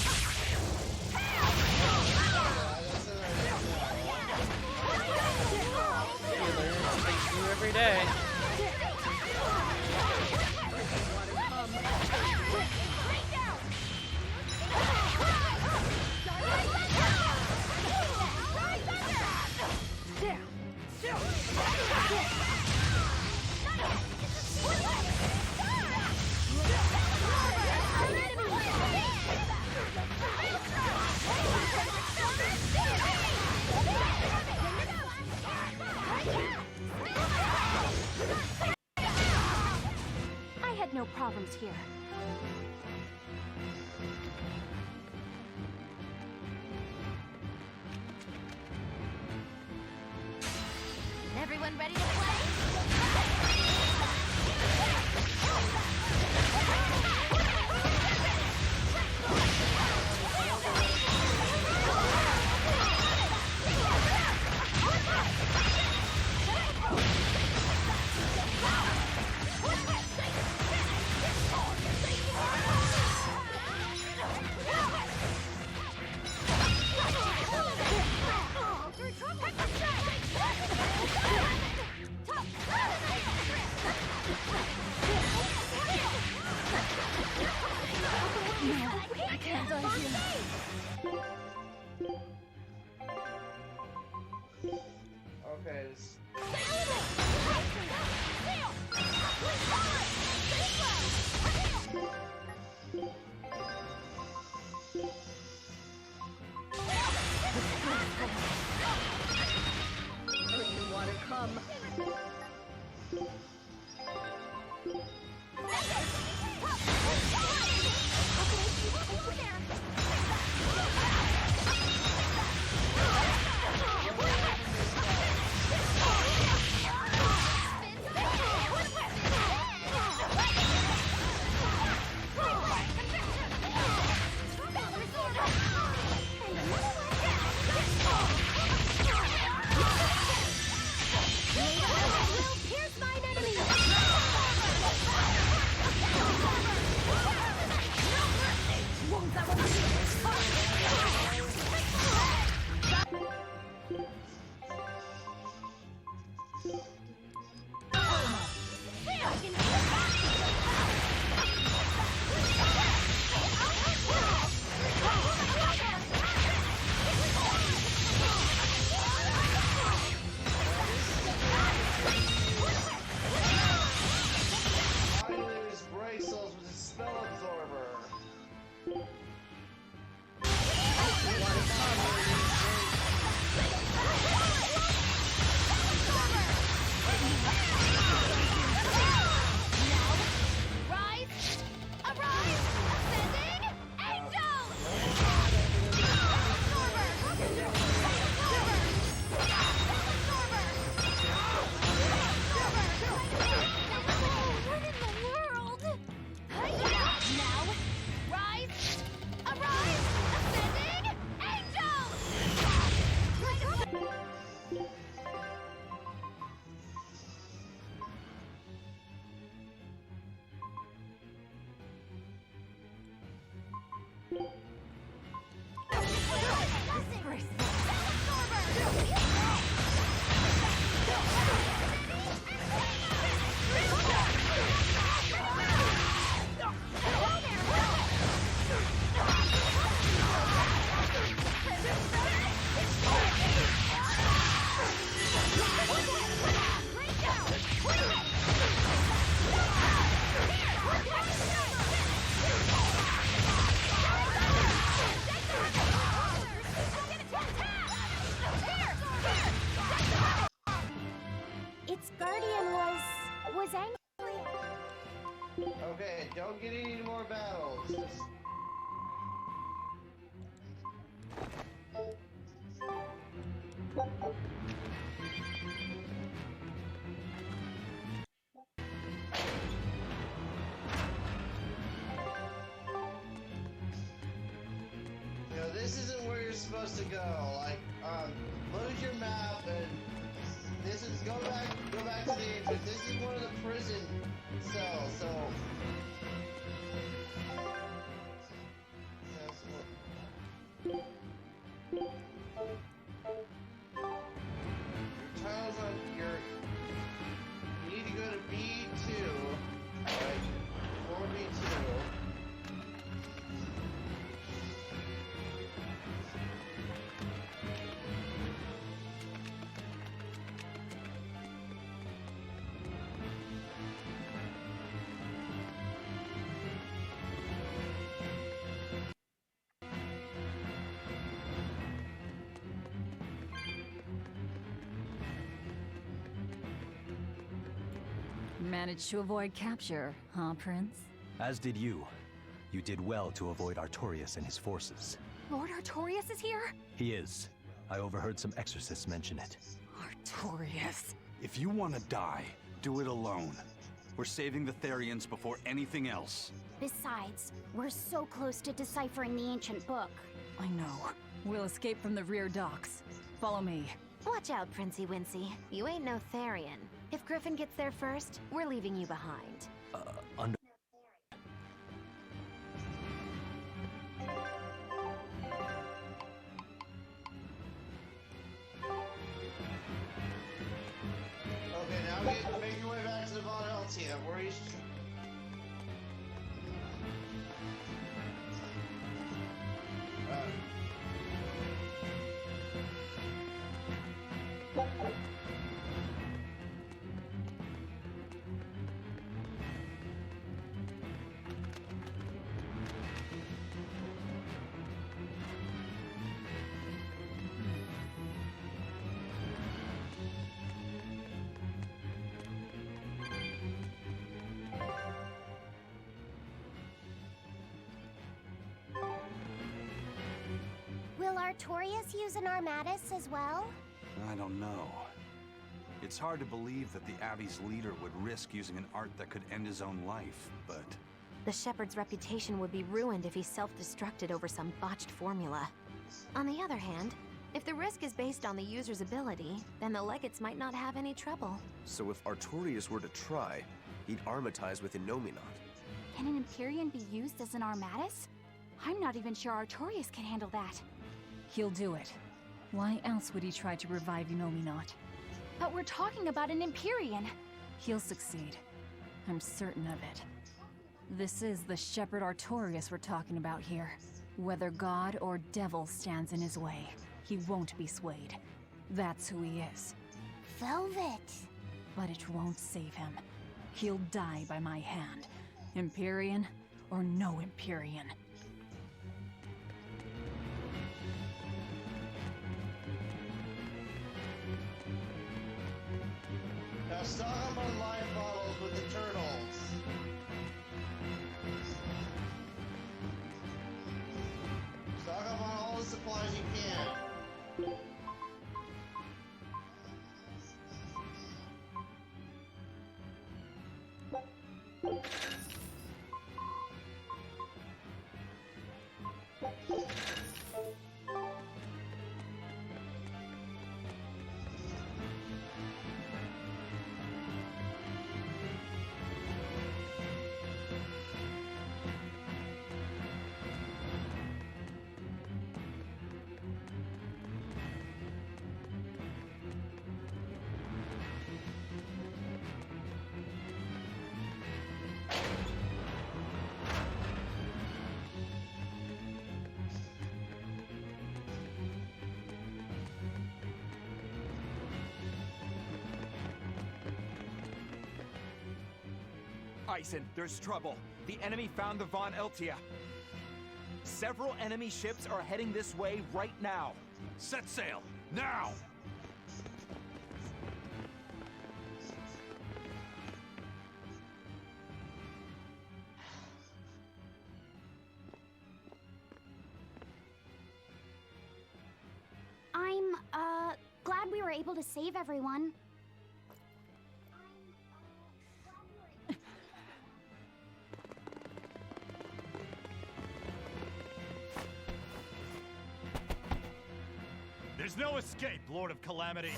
You learn something new every day. I had no problems here. Everyone ready to play? Okay, this... You want to come? Its guardian was angry. Okay, don't get any more battles. Just... You know, this isn't where you're supposed to go. Like, look at your map and this is go back to the entrance. This is one of the prison cells, so your tiles on your you need to go to B2, right? 4B2. Managed to avoid capture, huh, Prince? As did you. You did well to avoid Artorias and his forces. Lord Artorias is here? He is. I overheard some exorcists mention it. Artorias. If you want to die, do it alone. We're saving the Therians before anything else. Besides, we're so close to deciphering the ancient book. I know. We'll escape from the rear docks. Follow me. Watch out, Princey Wincy. You ain't no Therian. If Griffin gets there first, we're leaving you behind. Under... Okay, now make your way back to the Von Eltia, where he's... Artorias use an Armatus as well? I don't know. It's hard to believe that the Abbey's leader would risk using an art that could end his own life, but... The Shepherd's reputation would be ruined if he self-destructed over some botched formula. On the other hand, if the risk is based on the user's ability, then the Legates might not have any trouble. So if Artorias were to try, he'd armatize with Innominat. Can an Empyrean be used as an Armatus? I'm not even sure Artorias can handle that. He'll do it. Why else would he try to revive Innominat? But we're talking about an Empyrean. He'll succeed. I'm certain of it. This is the Shepherd Artorias we're talking about here. Whether God or devil stands in his way, he won't be swayed. That's who he is. Velvet. But it won't save him. He'll die by my hand. Empyrean or no Empyrean. Now stock up on live bottles with the turtles. Stock up on all the supplies you can. Eisen, there's trouble. The enemy found the Von Eltia. Several enemy ships are heading this way right now. Set sail! Now! I'm, glad we were able to save everyone. There's no escape, Lord of Calamity.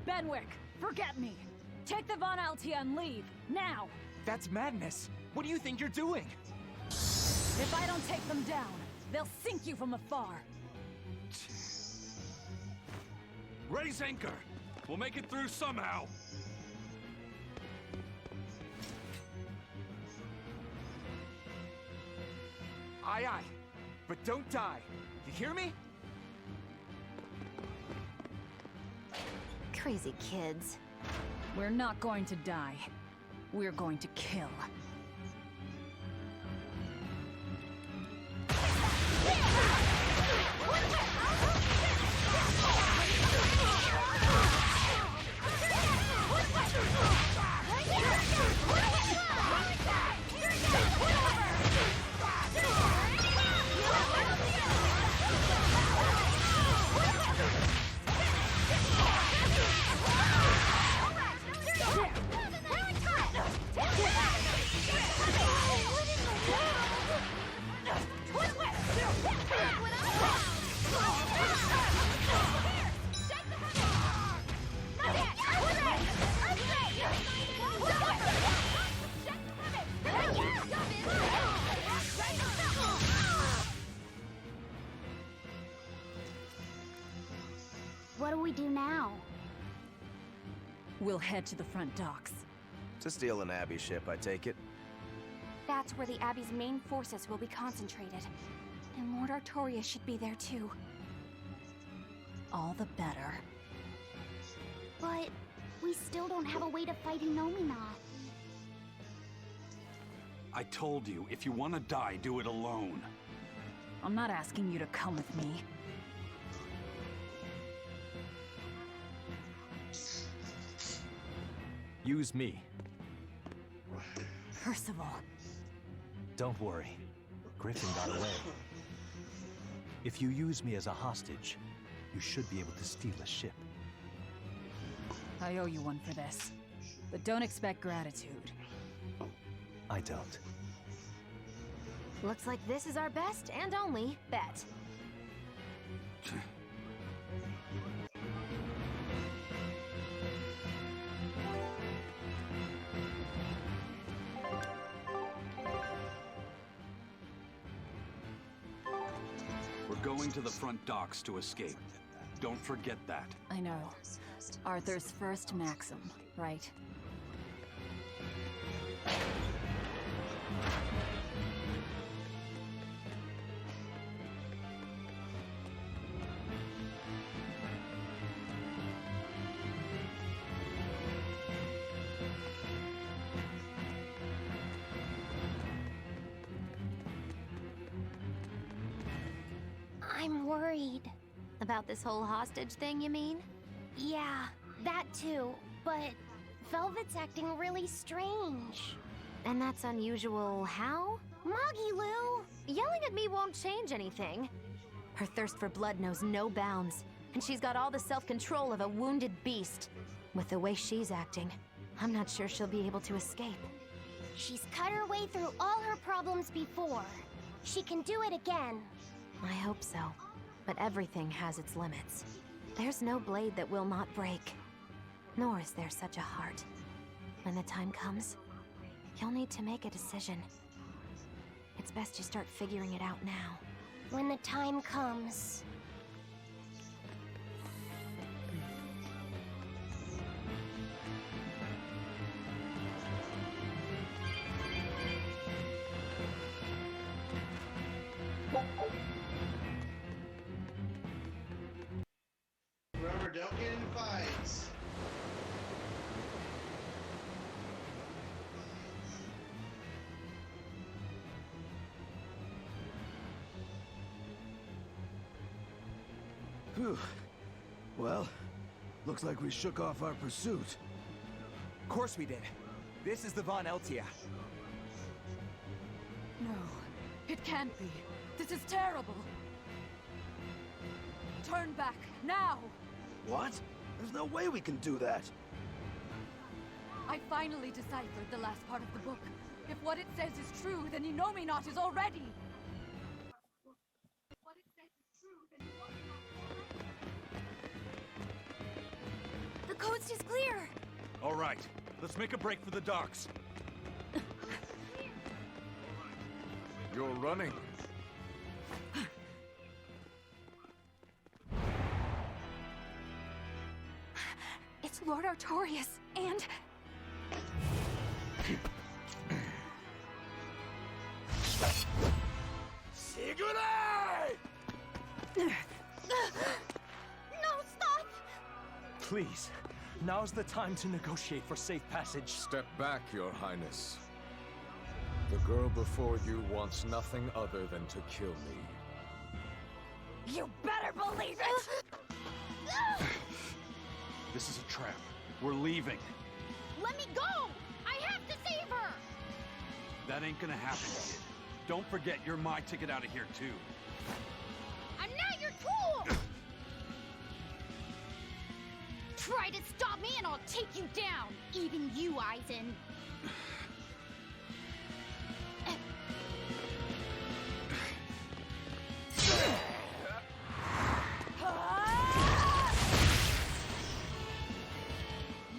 Benwick, forget me. Take the Von Altia and leave, now! That's madness. What do you think you're doing? If I don't take them down, they'll sink you from afar. Raise anchor! We'll make it through somehow! Aye, aye. But don't die. You hear me? Crazy kids. We're not going to die. We're going to kill. What do we do now? We'll head to the front docks. To steal an Abbey ship, I take it. That's where the Abbey's main forces will be concentrated. And Lord Artorias should be there too. All the better. But we still don't have a way to fight Innominat. I told you, if you want to die, do it alone. I'm not asking you to come with me. Use me. Percival. Don't worry. Griffin got away. If you use me as a hostage, you should be able to steal a ship. I owe you one for this. But don't expect gratitude. I don't. Looks like this is our best and only bet. We're going to the front docks to escape. Don't forget that. I know. Arthur's first maxim, right? I'm worried. About this whole hostage thing, you mean? Yeah, that too. But Velvet's acting really strange. And that's unusual how? Moggy Lou! Yelling at me won't change anything. Her thirst for blood knows no bounds, and she's got all the self-control of a wounded beast. With the way she's acting, I'm not sure she'll be able to escape. She's cut her way through all her problems before. She can do it again. I hope so. But everything has its limits. There's no blade that will not break. Nor is there such a heart. When the time comes, you'll need to make a decision. It's best you start figuring it out now. When the time comes. Remember, don't get in fights. Phew. Well, looks like we shook off our pursuit. Of course we did. This is the Von Eltia. No, it can't be. This is terrible. Turn back, now! What? There's no way we can do that. I finally deciphered the last part of the book. If what it says is true, then you know me not is already. The coast is clear! All right, let's make a break for the docks. You're running. It's Lord Artorias, and... Sigurd! No, stop! Please, now's the time to negotiate for safe passage. Step back, Your Highness. The girl before you wants nothing other than to kill me. You better believe it! This is a trap. We're leaving. Let me go! I have to save her! That ain't gonna happen, kid. Don't forget you're my ticket out of here, too. I'm not your tool! Try to stop me and I'll take you down! Even you, Eisen.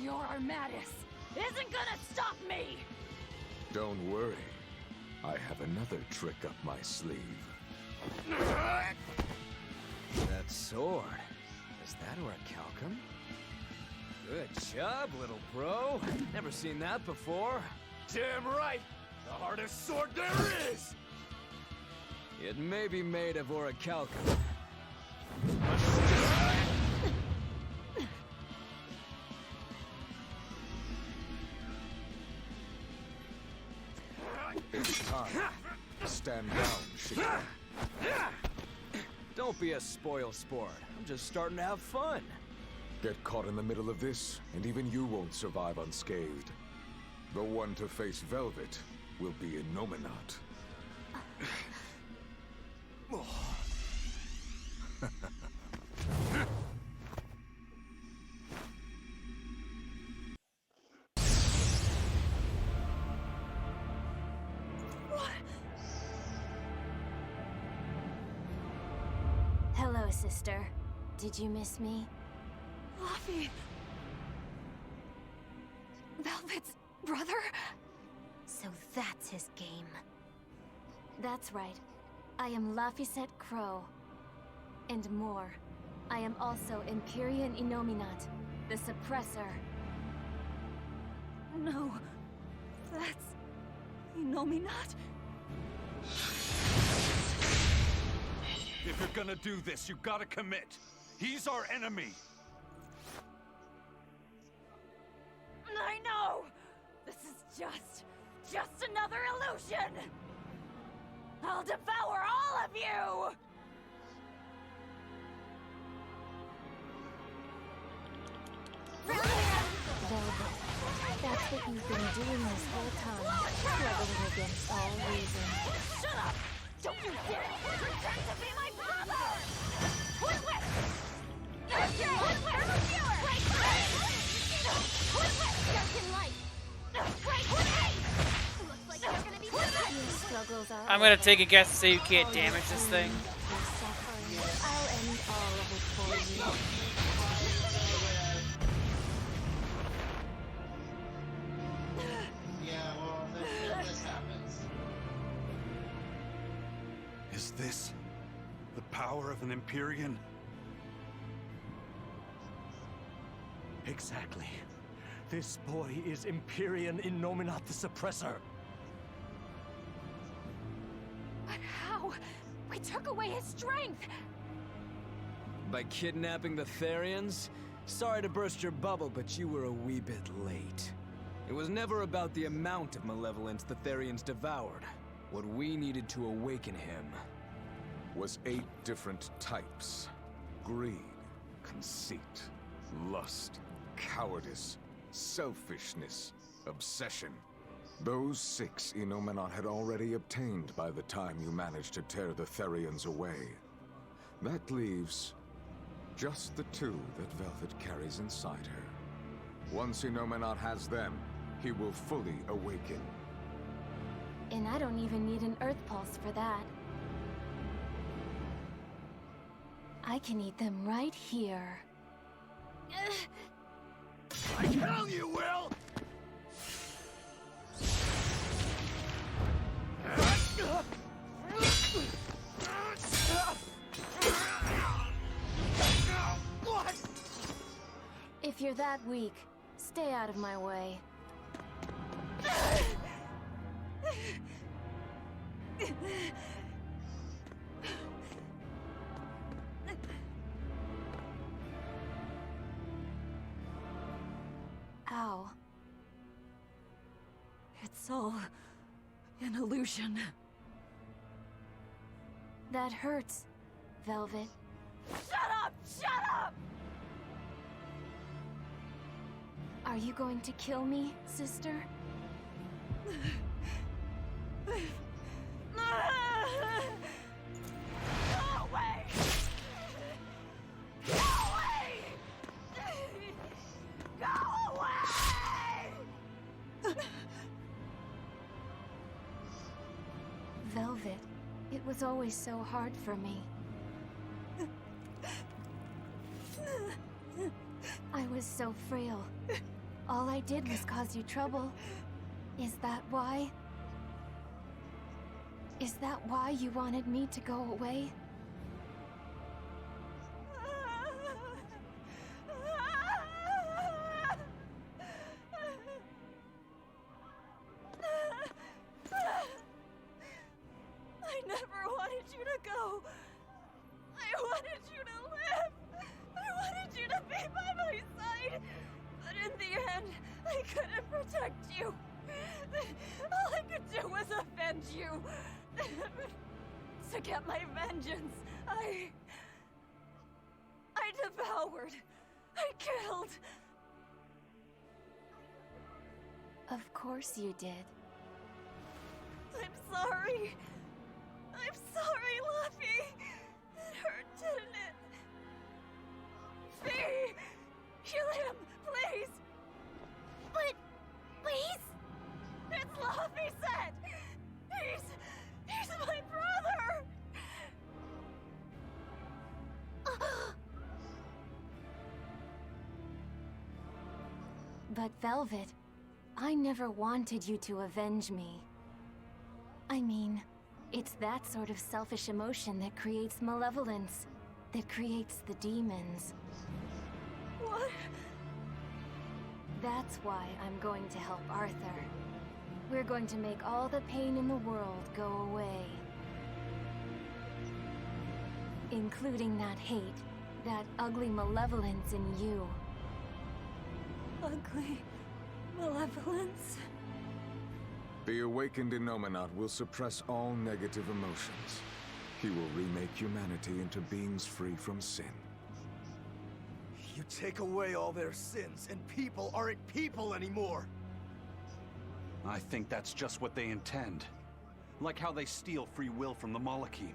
Your Armatus isn't gonna stop me! Don't worry. I have another trick up my sleeve. That sword. Is that orichalcum? Good job, little bro. Never seen that before. Damn right! The hardest sword there is! It may be made of orichalcum. It's time. Stand down, Shikra. Don't be a spoil sport. I'm just starting to have fun. Get caught in the middle of this, and even you won't survive unscathed. The one to face Velvet will be Innominat. Hello, sister. Did you miss me? Luffy! Velvet's brother? So that's his game. That's right. I am Laphicet Crow. And more. I am also Empyrean Innominat, the Suppressor. No. That's... Innominat? If you're gonna do this, you gotta commit. He's our enemy. I know! This is just another illusion! I'll devour all of you! Velvet, that's what you've been doing this whole time, struggling against all reason. Shut up! Don't you dare pretend to be my brother! Twin whip! Okay! Twin whip! Twin whip! Darken light! Looks like you're gonna be Your struggles are I'm gonna take a guess and say you can't damage this thing. I'll end all of it for you. Yeah, well, if this happens. Is this the power of an Empyrean? Exactly. This boy is Empyrean Innominat the Suppressor. But how? We took away his strength! By kidnapping the Therians? Sorry to burst your bubble, but you were a wee bit late. It was never about the amount of malevolence the Therians devoured. What we needed to awaken him Was 8 different types. Greed, conceit, lust, cowardice, selfishness, obsession. Those 6 Innominat had already obtained by the time you managed to tear the Therians away. That leaves just the 2 that Velvet carries inside her. Once Innominat has them, he will fully awaken. And I don't even need an Earth Pulse for that. I can eat them right here. I tell you, Will! What? If you're that weak, stay out of my way. Ow. It's all an illusion. That hurts, Velvet. Shut up! Shut up! Are you going to kill me, sister? Go away! Go away! Go away! Velvet, it was always so hard for me. I was so frail. All I did was cause you trouble. Is that why? Is that why you wanted me to go away? I never wanted you to go. I wanted you to live. I wanted you to be by my side. But in the end, I couldn't protect you. All I could do was avenge you. To get my vengeance, I devoured. I killed. Of course you did. I'm sorry. But Velvet, I never wanted you to avenge me. I mean, it's that sort of selfish emotion that creates malevolence, that creates the demons. What? That's why I'm going to help Arthur. We're going to make all the pain in the world go away. Including that hate, that ugly malevolence in you. Ugly malevolence? The awakened Innominat will suppress all negative emotions. He will remake humanity into beings free from sin. You take away all their sins, and people aren't people anymore! I think that's just what they intend. Like how they steal free will from the Malachim.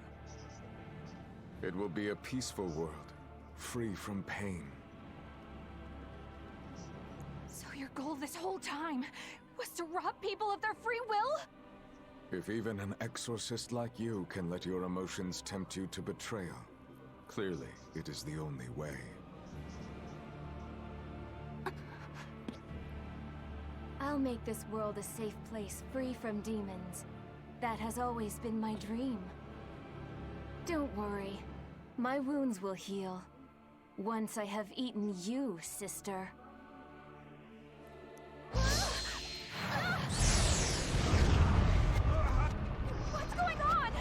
It will be a peaceful world, free from pain. So your goal this whole time was to rob people of their free will? If even an exorcist like you can let your emotions tempt you to betrayal, clearly it is the only way. I'll make this world a safe place free from demons. That has always been my dream. Don't worry. My wounds will heal. Once I have eaten you, sister. What's going on?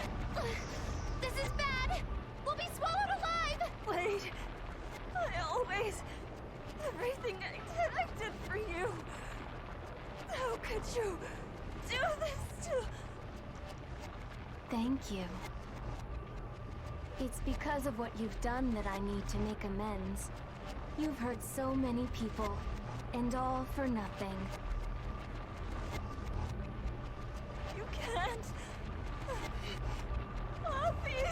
This is bad! We'll be swallowed alive! Wait. Everything I did for you. How could you do this to... Thank you. It's because of what you've done that I need to make amends. You've hurt so many people, and all for nothing. You can't... Poppy!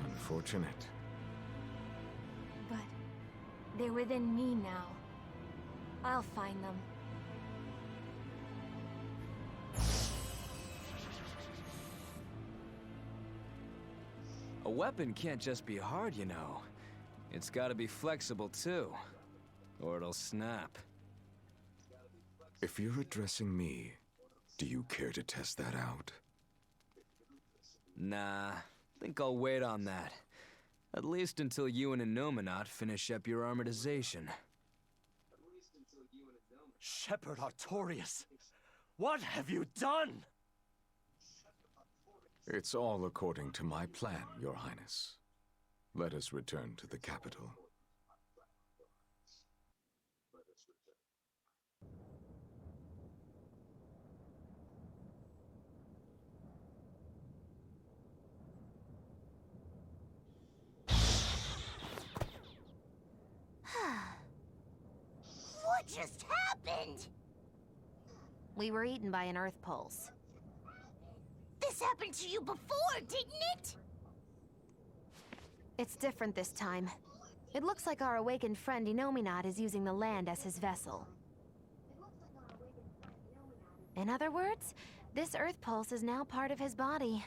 Unfortunate. But they're within me now. I'll find them. A weapon can't just be hard, you know. It's gotta be flexible, too. Or it'll snap. If you're addressing me, do you care to test that out? Nah, think I'll wait on that. At least until you and Innominat finish up your armorization. Shepherd Artorias, what have you done? It's all according to my plan, Your Highness. Let us return to the capital. What just happened? We were eaten by an Earth Pulse. This happened to you before, didn't it? It's different this time. It looks like our awakened friend Innominat is using the land as his vessel. In other words, this Earth Pulse is now part of his body.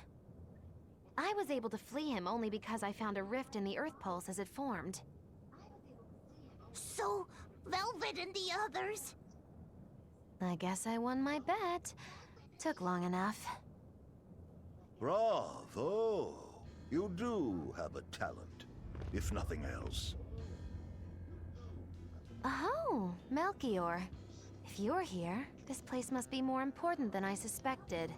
I was able to flee him only because I found a rift in the Earth Pulse as it formed. So, Velvet and the others... I guess I won my bet. Took long enough. Bravo! You do have a talent, if nothing else. Oh, Melchior. If you're here, this place must be more important than I suspected.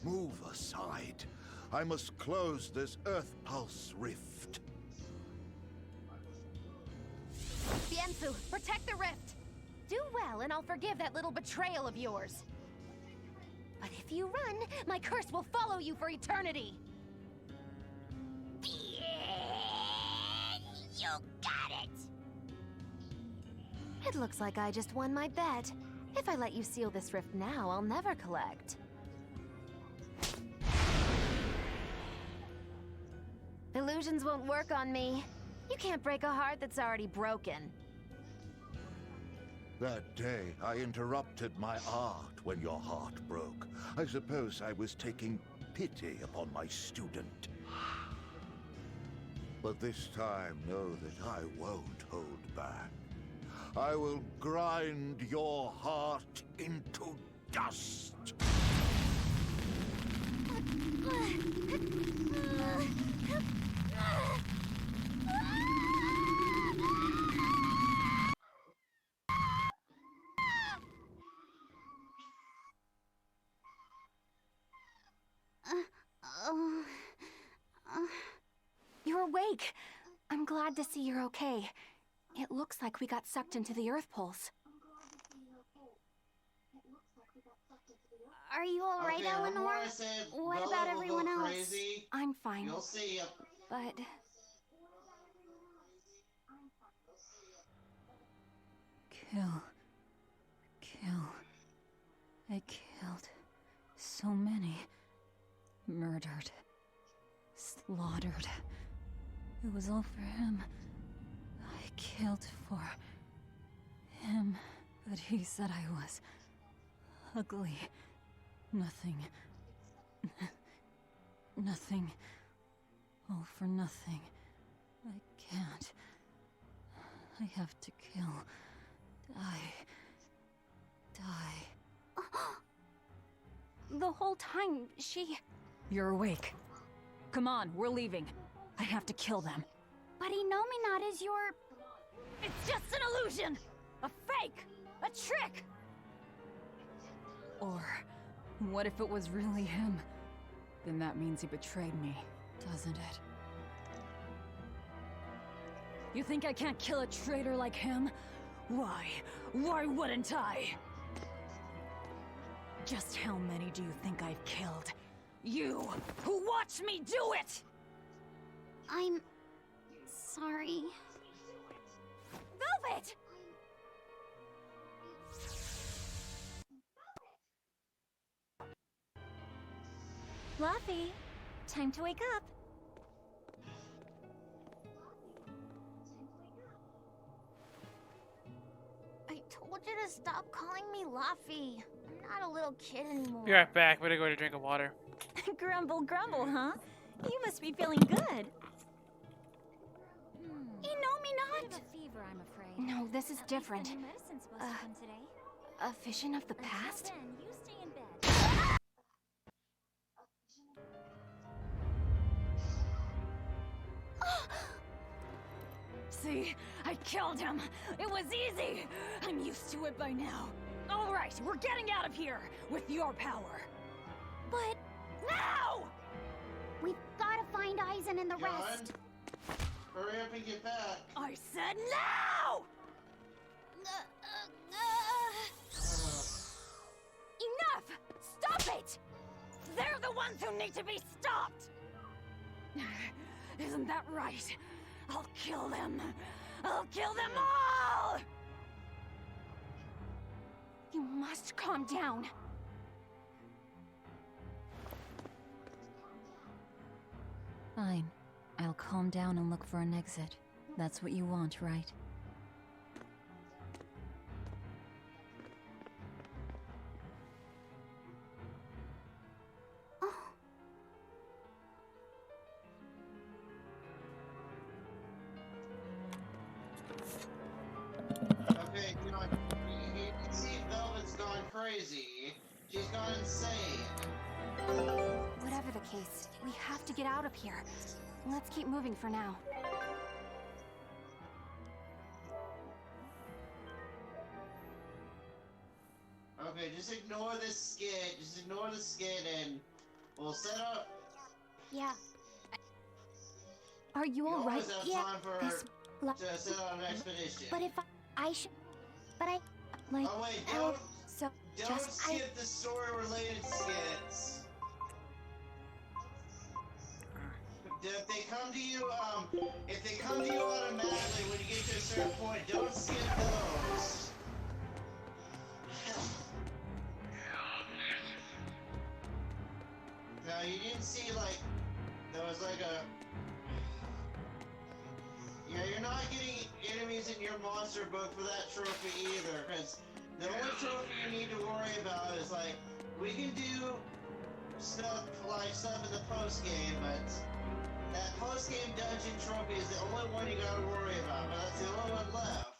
Move aside. I must close this Earth Pulse rift. Bienfu, protect the rift! Do well, and I'll forgive that little betrayal of yours. But if you run, my curse will follow you for eternity! You got it! It looks like I just won my bet. If I let you seal this rift now, I'll never collect. Illusions won't work on me. You can't break a heart that's already broken. That day, I interrupted my art when your heart broke. I suppose I was taking pity upon my student. But this time, know that I won't hold back. I will grind your heart into dust. You're awake. I'm glad to see you're okay. It looks like we got sucked into the Earth Pulse. Are you alright, Okay, Eleanor? remember I said What Bella about will everyone go else? crazy? I'm fine. You'll see. But... Kill. I killed so many. Murdered. Slaughtered. It was all for him. I killed for him, but he said I was ugly. Nothing. Nothing. All for nothing. I can't. I have to kill. Die. The whole time, she... You're awake. Come on, we're leaving. I have to kill them. But Inominat is your... It's just an illusion! A fake! A trick! Or, what if it was really him? Then that means he betrayed me, doesn't it? You think I can't kill a traitor like him? Why? Why wouldn't I? Just how many do you think I've killed? You, who watched me do it! I'm... sorry. Velvet! Fluffy, time to wake up. I told you to stop calling me Luffy. I'm not a little kid anymore. Be right back. We're gonna go to drink a water. Grumble, grumble, huh? You must be feeling good. Inominat! Fever, I'm afraid. No, this is different. A vision of the past? You stay in bed. See? I killed him! It was easy! I'm used to it by now. Alright, we're getting out of here! With your power! But... Now! We've gotta find Aizen and the John, rest. hurry up and get back. I said now! Enough! Stop it! They're the ones who need to be stopped! Isn't that right? I'll kill them! I'll kill them all! You must calm down. Fine. I'll calm down and look for an exit. That's what you want, right? Okay, you can see Velvet's gone crazy. She's gone insane. Whatever the case, we have to get out of here. Let's keep moving for now. Okay, just ignore this skit. Just ignore the skit and we'll set up. Yeah. Are you You alright? always have Yeah, time for this... to set out an expedition. But if I should... But I... Like, Oh wait, so don't just... skip the story-related skits. If they come to you, automatically when you get to a certain point, don't skip those. Now you didn't see like there was like a. Yeah, you're not getting enemies in your monster book for that trophy either, because the only trophy you need to worry about is like, we can do stuff in the post game, but that post game dungeon trophy is the only one you gotta worry about, but that's the only one left.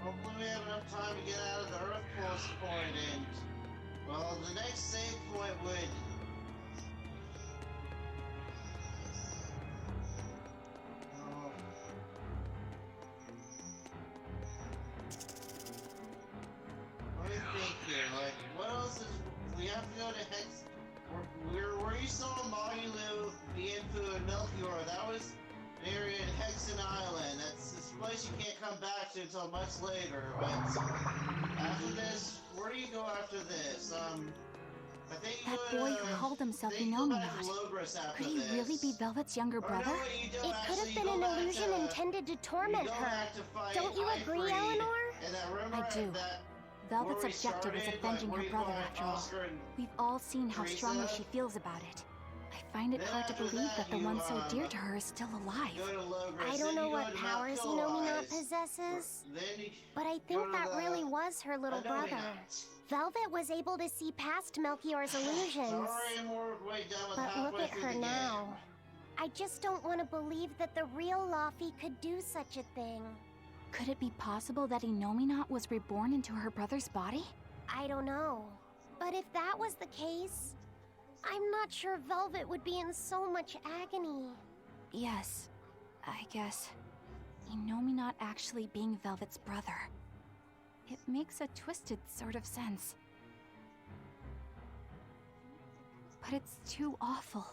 Hopefully we have enough time to get out of the Earth Pulse point, and well, the next save point would. Oh. Let me think here. Like, what else is we have to go to Hex? Where you saw Magulu, Bienfu, and Melchior? That was an area in Hexen Island. That's this place you can't come back to until much later. But after this, where do you go after this? I think you That boy who called himself Inominat. Could he really be Velvet's younger brother? It could have been an illusion intended to torment her. Don't you agree, Eleanor? I do. Velvet's objective is avenging her brother, after all. We've all seen how strongly she feels about it. I find it hard to believe that the one so dear to her is still alive. I don't know what powers Inominat possesses, but I think that really was her little brother. Velvet was able to see past Melchior's illusions. But look at her now. I just don't want to believe that the real Laufey could do such a thing. Could it be possible that Inominat was reborn into her brother's body? I don't know. But if that was the case, I'm not sure Velvet would be in so much agony. Yes, I guess. Inominat actually being Velvet's brother. It makes a twisted sort of sense. But it's too awful.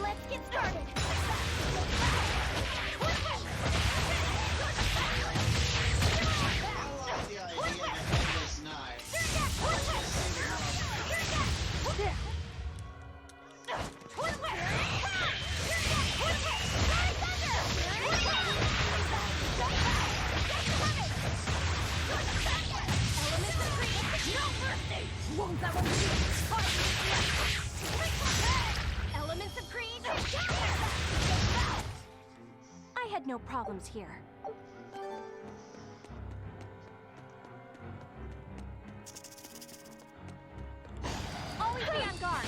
Let's get started! Elements of creed! I had no problems here. Always be on guard!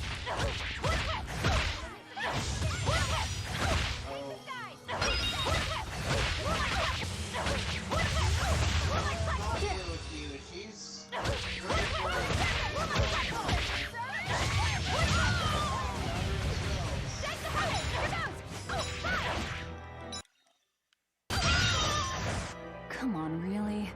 Come on, really?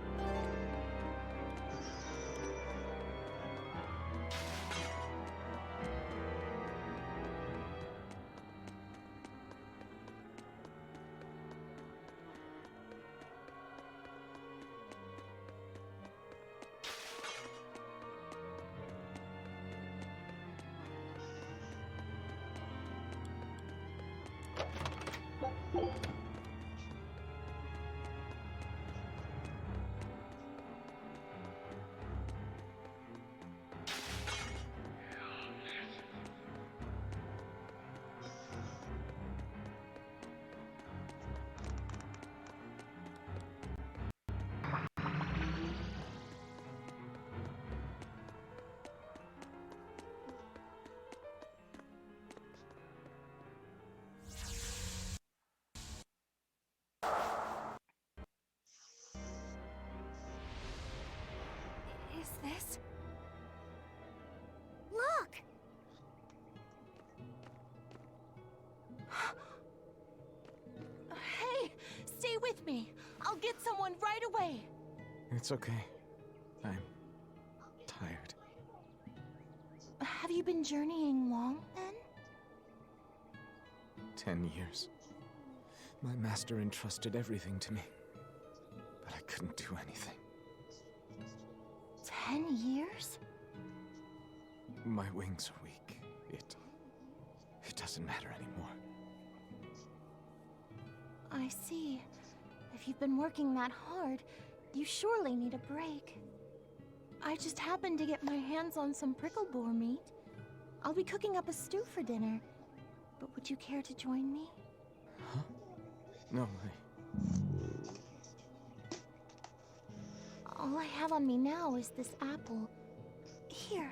Is this? Look! Hey, stay with me. I'll get someone right away. It's okay. I'm tired. Have you been journeying long, then? 10 years. My master entrusted everything to me, but I couldn't do anything. 10 years? My wings are weak. It doesn't matter anymore. I see. If you've been working that hard, you surely need a break. I just happened to get my hands on some prickle boar meat. I'll be cooking up a stew for dinner. But would you care to join me? Huh? No, All I have on me now is this apple. Here.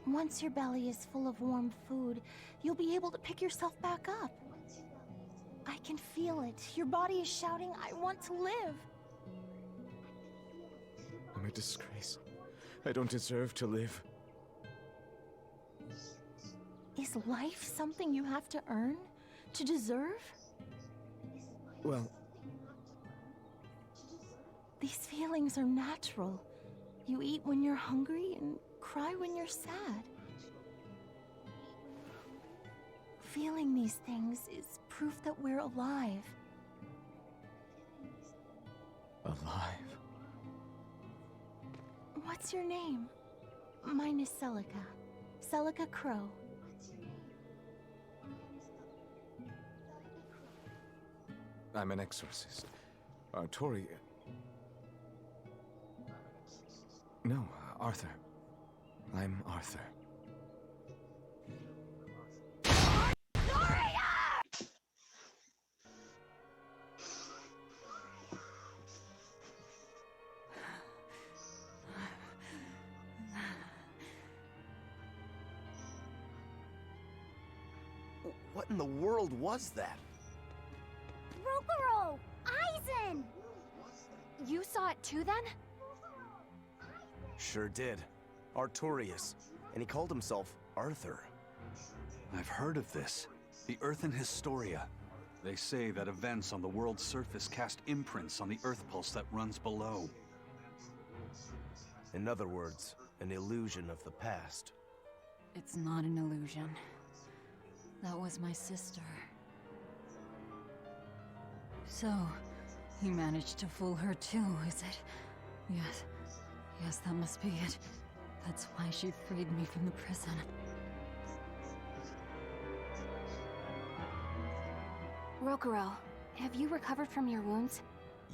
Once your belly is full of warm food, you'll be able to pick yourself back up. I can feel it. Your body is shouting, I want to live. I'm a disgrace. I don't deserve to live. Is life something you have to earn? To deserve? Well, these feelings are natural. You eat when you're hungry and cry when you're sad. Feeling these things is proof that we're alive. Alive? What's your name? Mine is Celica. Celica Crow. I'm an exorcist. Tori... No, Arthur. I'm Arthur. What in the world was that? Rokuro! Aizen! You saw it too, then? Sure did. Artorius. And he called himself Arthur. I've heard of this. The Earthen Historia. They say that events on the world's surface cast imprints on the Earth pulse that runs below. In other words, an illusion of the past. It's not an illusion. That was my sister. So, you managed to fool her too, is it? Yes, that must be it. That's why she freed me from the prison. Rokuro, have you recovered from your wounds?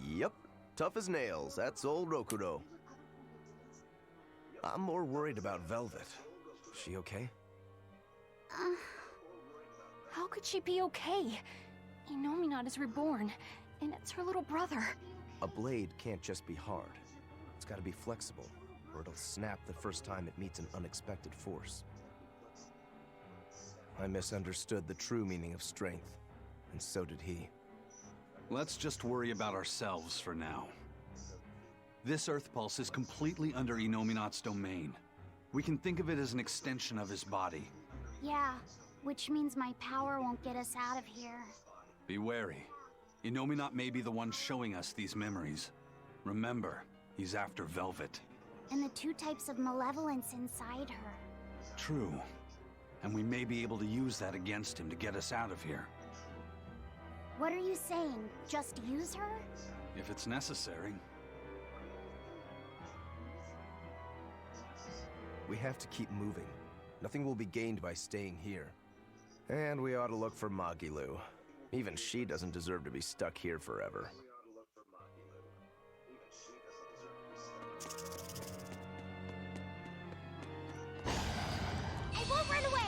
Yep. Tough as nails. That's old Rokuro. I'm more worried about Velvet. She okay? How could she be okay? Inominat is reborn, and it's her little brother. A blade can't just be hard. It's gotta be flexible, or it'll snap the first time it meets an unexpected force. I misunderstood the true meaning of strength, and so did he. Let's just worry about ourselves for now. This Earth Pulse is completely under Inominat's domain. We can think of it as an extension of his body. Yeah, which means my power won't get us out of here. Be wary. Inominat may be the one showing us these memories. Remember, he's after Velvet. And the two types of malevolence inside her. True. And we may be able to use that against him to get us out of here. What are you saying? Just use her? If it's necessary. We have to keep moving. Nothing will be gained by staying here. And we ought to look for Magilu. Even she doesn't deserve to be stuck here forever. I won't run away!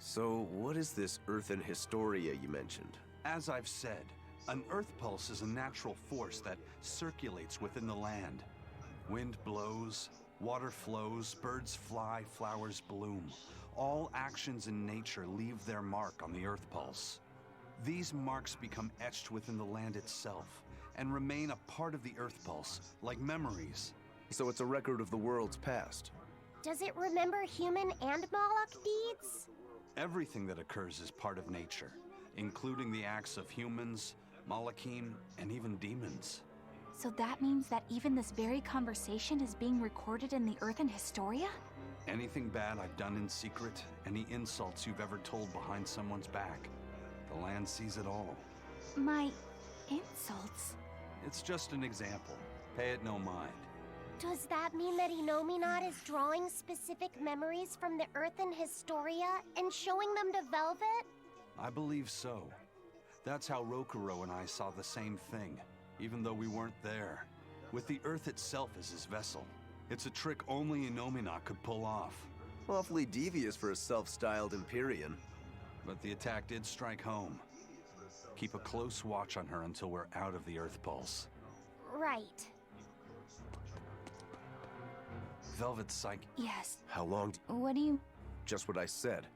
So, what is this Earth and Historia you mentioned? As I've said, an Earth pulse is a natural force that circulates within the land. Wind blows, water flows, birds fly, flowers bloom. All actions in nature leave their mark on the Earth pulse. These marks become etched within the land itself and remain a part of the Earth pulse, like memories. So it's a record of the world's past. Does it remember human and Moloch deeds? Everything that occurs is part of nature, including the acts of humans, Malachim, and even demons. So that means that even this very conversation is being recorded in the Earth and Historia? Anything bad I've done in secret, any insults you've ever told behind someone's back, the land sees it all. My insults? It's just an example. Pay it no mind. Does that mean that Inominat is drawing specific memories from the Earth and Historia and showing them to Velvet? I believe so. That's how Rokuro and I saw the same thing, even though we weren't there. With the Earth itself as his vessel. It's a trick only Inominat could pull off. Awfully devious for a self-styled Empyrean. But the attack did strike home. Keep a close watch on her until we're out of the Earth pulse. Right. Velvet's psyche. Yes. How long? What do you... Just what I said.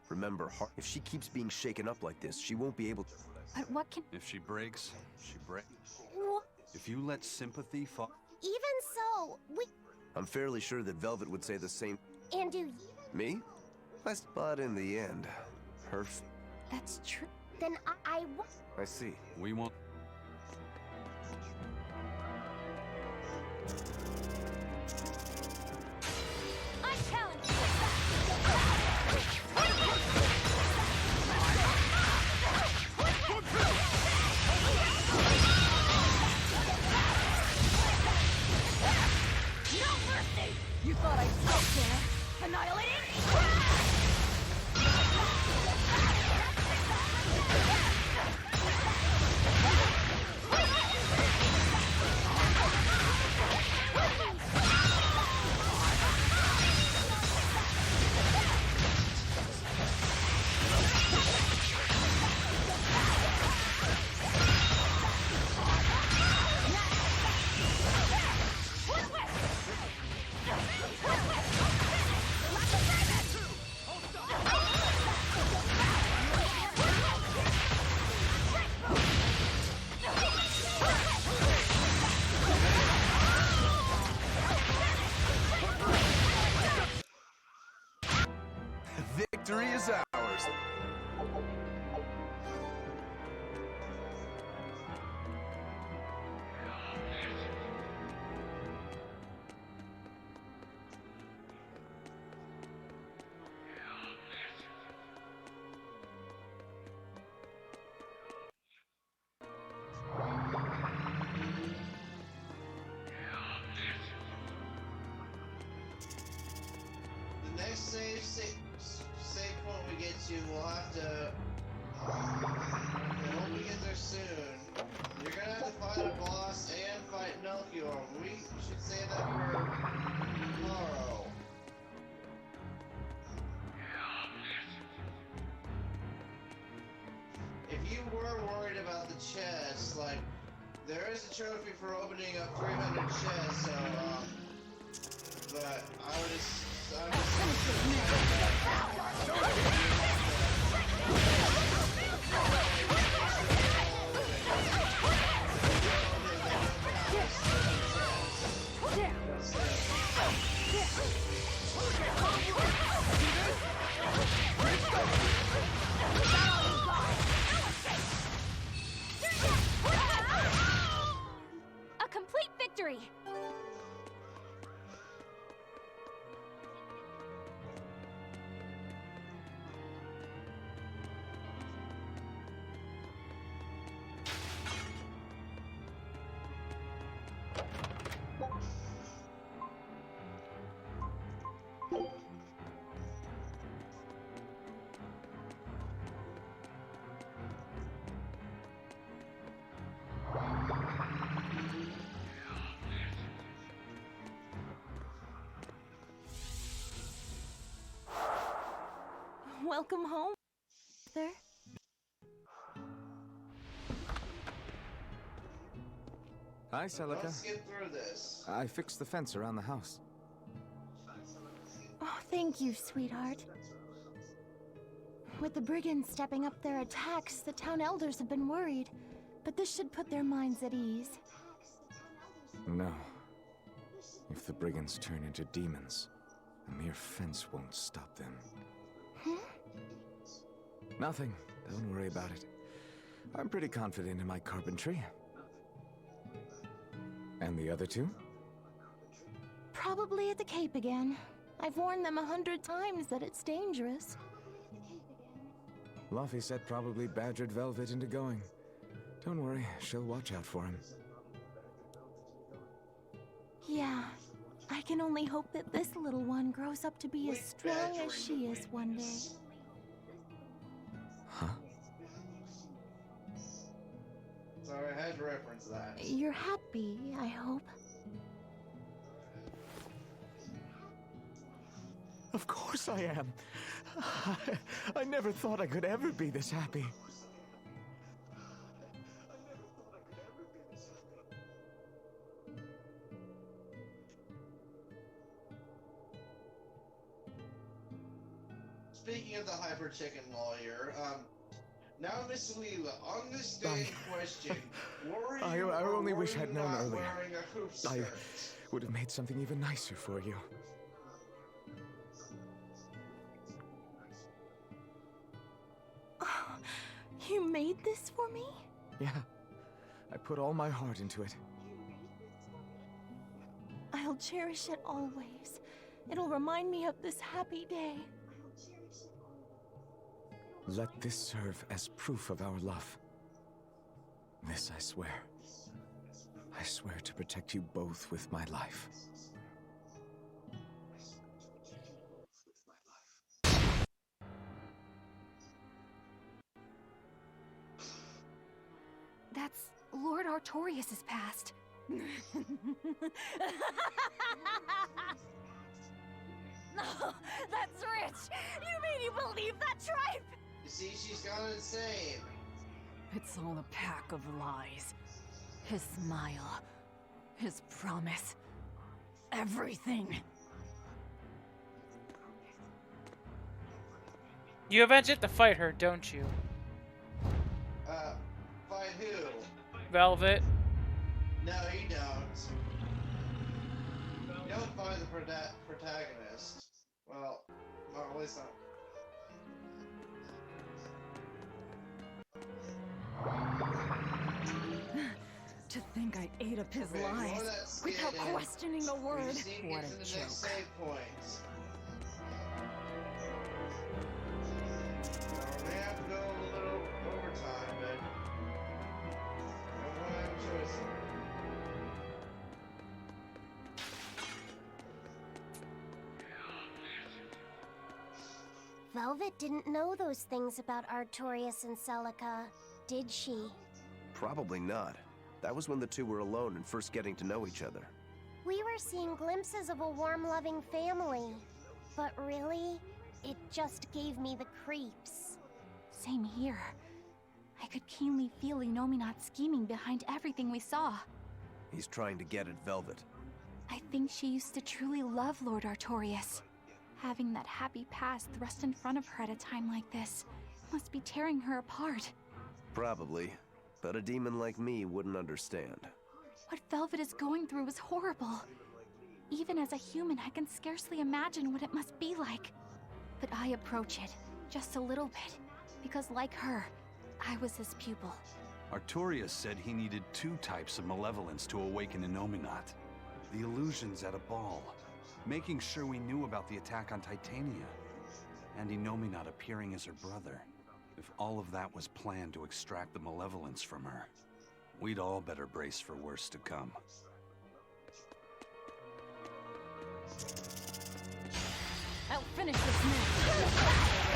Remember, if she keeps being shaken up like this, she won't be able to... But what can... If she breaks, she breaks. If you let sympathy fall... Even so, I'm fairly sure that Velvet would say the same... And do you... Me? But in the end, her... That's true. Then I see. We won't... I challenge you. No mercy! You thought I'd stop there? Annihilating? Victory is ours. The next save point we get to, we'll have to. I hope we get there soon. You're gonna have to fight a boss and fight Melchior. We should save that for tomorrow. If you were worried about the chest, like, there is a trophy for opening up 300 chests, so, but I would just. A complete victory! Welcome home, Arthur. Hi, Celica. Let's get through this. I fixed the fence around the house. Oh, thank you, sweetheart. With the brigands stepping up their attacks, the town elders have been worried. But this should put their minds at ease. No. If the brigands turn into demons, a mere fence won't stop them. Nothing. Don't worry about it. I'm pretty confident in my carpentry. And the other two? Probably at the Cape again. I've warned them 100 times that it's dangerous. Luffy said probably badgered Velvet into going. Don't worry, she'll watch out for him. Yeah, I can only hope that this little one grows up to be as strong as she is one day. Huh? Sorry, I had to reference that. You're happy, I hope. Of course I am. I never thought I could ever be this happy. Speaking of the hyper chicken lawyer, now Miss Leela, on this day in question, were you I or only were wish you I'd known not earlier. wearing a hoop I skirt? would have made something even nicer for you. Oh, you made this for me? Yeah, I put all my heart into it. I'll cherish it always. It'll remind me of this happy day. Let this serve as proof of our love. This I swear. I swear to protect you both with my life. That's Lord Artorias' past. No, that's rich! You mean you believe that tripe? You see, she's gone insane. It's all a pack of lies. His smile, his promise, everything. You eventually have to fight her, don't you? Fight who? Velvet. No, you don't. You don't find the protagonist. Well, at least not. To think I ate up his Okay, ignore lies that skit without and questioning a word. we just need to What get a to the next joke. save point. We have to go a little overtime, but I don't have a choice. Velvet didn't know those things about Artorias and Celica, did she? Probably not. That was when the two were alone and first getting to know each other. We were seeing glimpses of a warm, loving family. But really, it just gave me the creeps. Same here. I could keenly feel Inominat scheming behind everything we saw. He's trying to get at Velvet. I think she used to truly love Lord Artorias. Having that happy past thrust in front of her at a time like this must be tearing her apart. Probably. But a demon like me wouldn't understand. What Velvet is going through is horrible. Even as a human, I can scarcely imagine what it must be like. But I approach it, just a little bit, because like her, I was his pupil. Artorias said he needed 2 types of malevolence to awaken Inominat. The illusions at a ball, making sure we knew about the attack on Titania, and Inominat appearing as her brother. If all of that was planned to extract the malevolence from her, we'd all better brace for worse to come. I'll finish this now.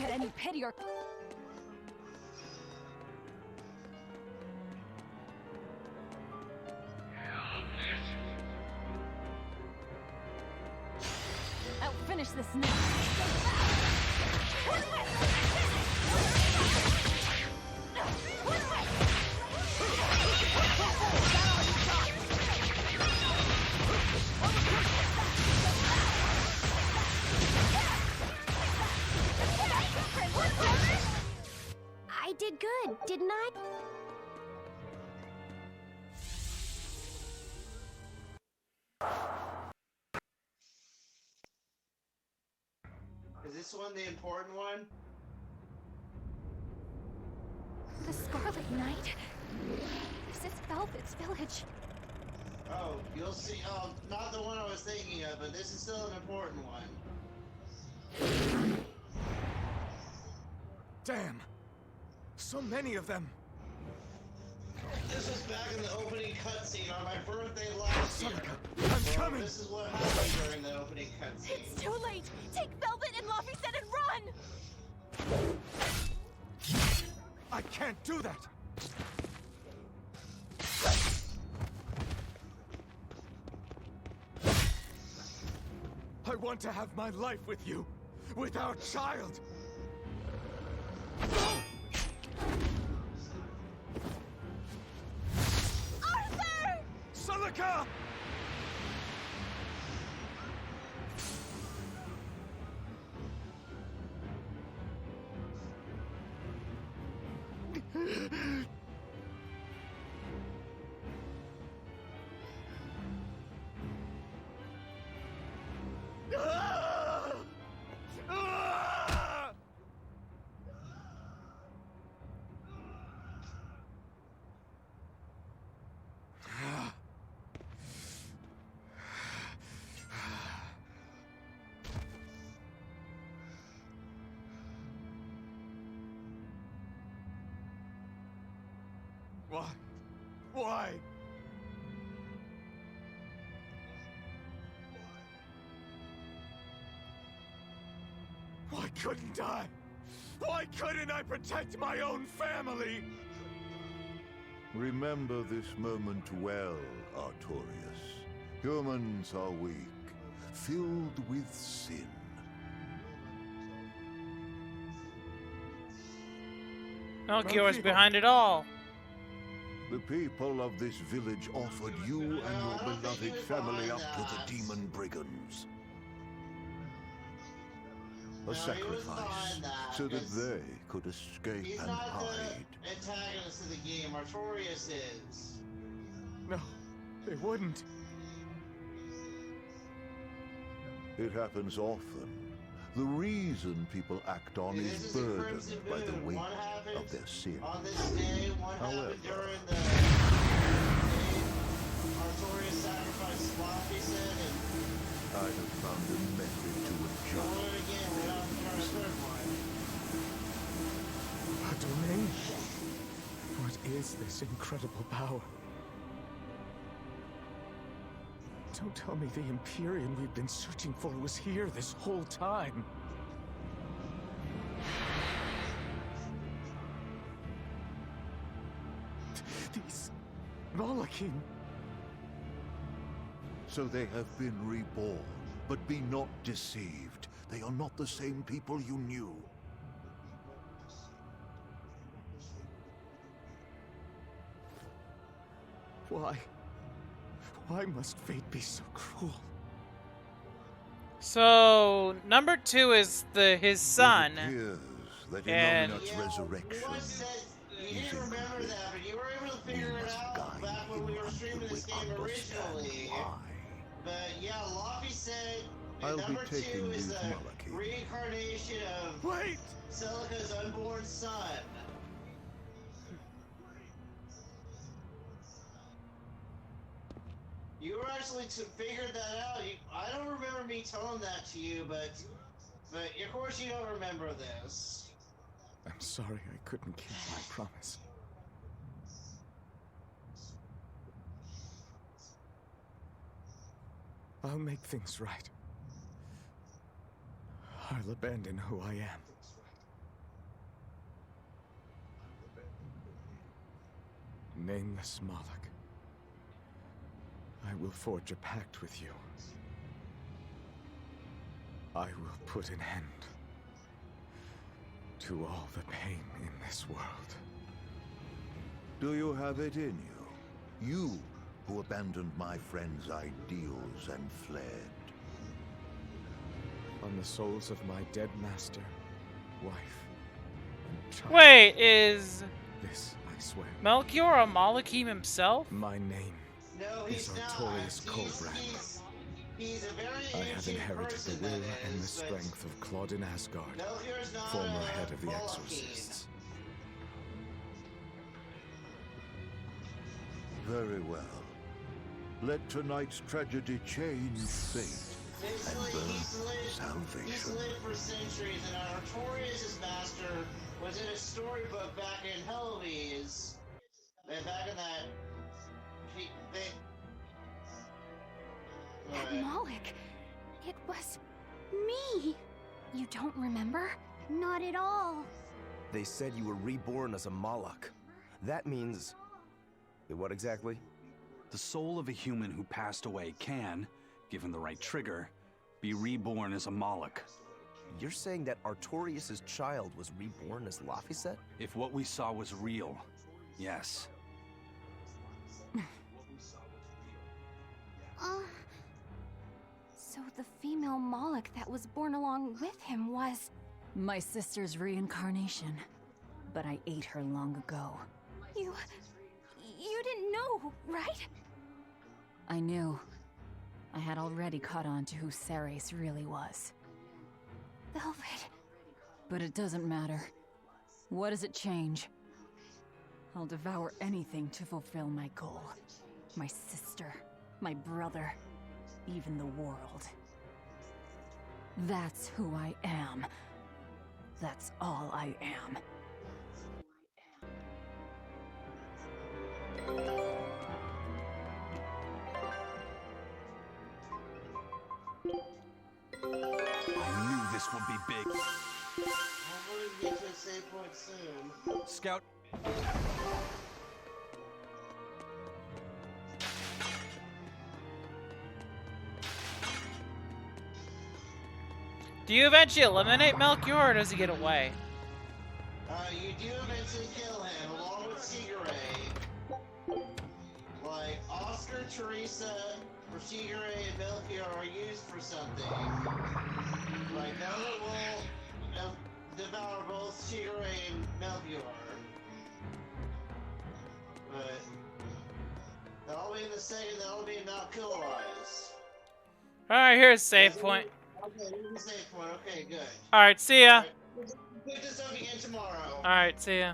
get any pity or... I'll finish this now. I did good, didn't I? Is this one the important one? The Scarlet Knight? This is Velvet's village. Oh, you'll see. Oh, not the one I was thinking of, but this is still an important one. Damn! So many of them! This was back in the opening cutscene on my birthday last year. I'm coming! This is what happened during the opening cutscene. It's too late! Take Velvet and Laphicet and run! I can't do that! I want to have my life with you, with our child! Arthur! Celica! Why? Why? Why couldn't I? Why couldn't I protect my own family? Remember this moment well, Artorias. Humans are weak, filled with sin. Melchior's behind it all. The people of this village offered you and your beloved family up to the demon brigands. A sacrifice so that they could escape He's and not hide. the antagonist of the game. Artorias is. No, they wouldn't. It happens often. The reason people act on is burdened by the weight of their sin. On this day, one However, happened during the day Artorias sacrificed Laphicet, and I have found a method to we'll adjust. do it again. We're not for a third one. A domain? What is this incredible power? Don't tell me the Empyrean we've been searching for was here this whole time. These Malachim. So they have been reborn, but be not deceived. They are not the same people you knew. Why? Why must fate be so cruel? So number 2 is his son, It appears that and Innominat's resurrection You didn't remember that, but you were able to figure it out back when we were streaming this game originally. But yeah, Laphicet I'll be number 2 taking is these the Malachim. reincarnation of Celica's unborn son. You were actually figured that out. I don't remember me telling that to you, but of course you don't remember this. I'm sorry I couldn't keep my promise. I'll make things right. I'll abandon who I am. Nameless Moloch, I will forge a pact with you. I will put an end to all the pain in this world. Do you have it in you? You who abandoned my friend's ideals and fled. On the souls of my dead master, wife, and child. Wait, is This I swear. Melchior a Malachim himself? My name No, is he's Artorius not. Colbrand. He's a very I have ancient inherited person, the will that and the is, but strength of Claudin Asgard, Melchior's not former a head of the Malachim. Exorcists. Very well. Let tonight's tragedy change fate and birth He's salvation. lived for centuries, and Artorius' master was in a storybook back in Hellbees. And back in that... Moloch, it was me. You don't remember? Not at all. They said you were reborn as a Moloch. That means... what exactly? The soul of a human who passed away can, given the right trigger, be reborn as a Moloch. You're saying that Artorius' child was reborn as Laphicet? If what we saw was real, yes. So the female Moloch that was born along with him was... My sister's reincarnation. But I ate her long ago. You didn't know, right? I knew. I had already caught on to who Ceres really was. Velvet. But it doesn't matter. What does it change? I'll devour anything to fulfill my goal. My sister, my brother, even the world. That's who I am. That's all I am. I knew this would be big. Hopefully we get to a save point soon. Scout. Do you eventually eliminate Melchior, or does he get away? You do eventually kill him, along with Sigurd. Like, Oscar, Teresa, or Sigurd and Melchior are used for something. Like, Nova will devour both Sigurd and Melchior. But that'll be in the second, that'll be not kill-wise. Alright, here's a save point. Okay, here's a save point. Okay, good. Alright, see ya. Pick this up again tomorrow. Alright, see ya.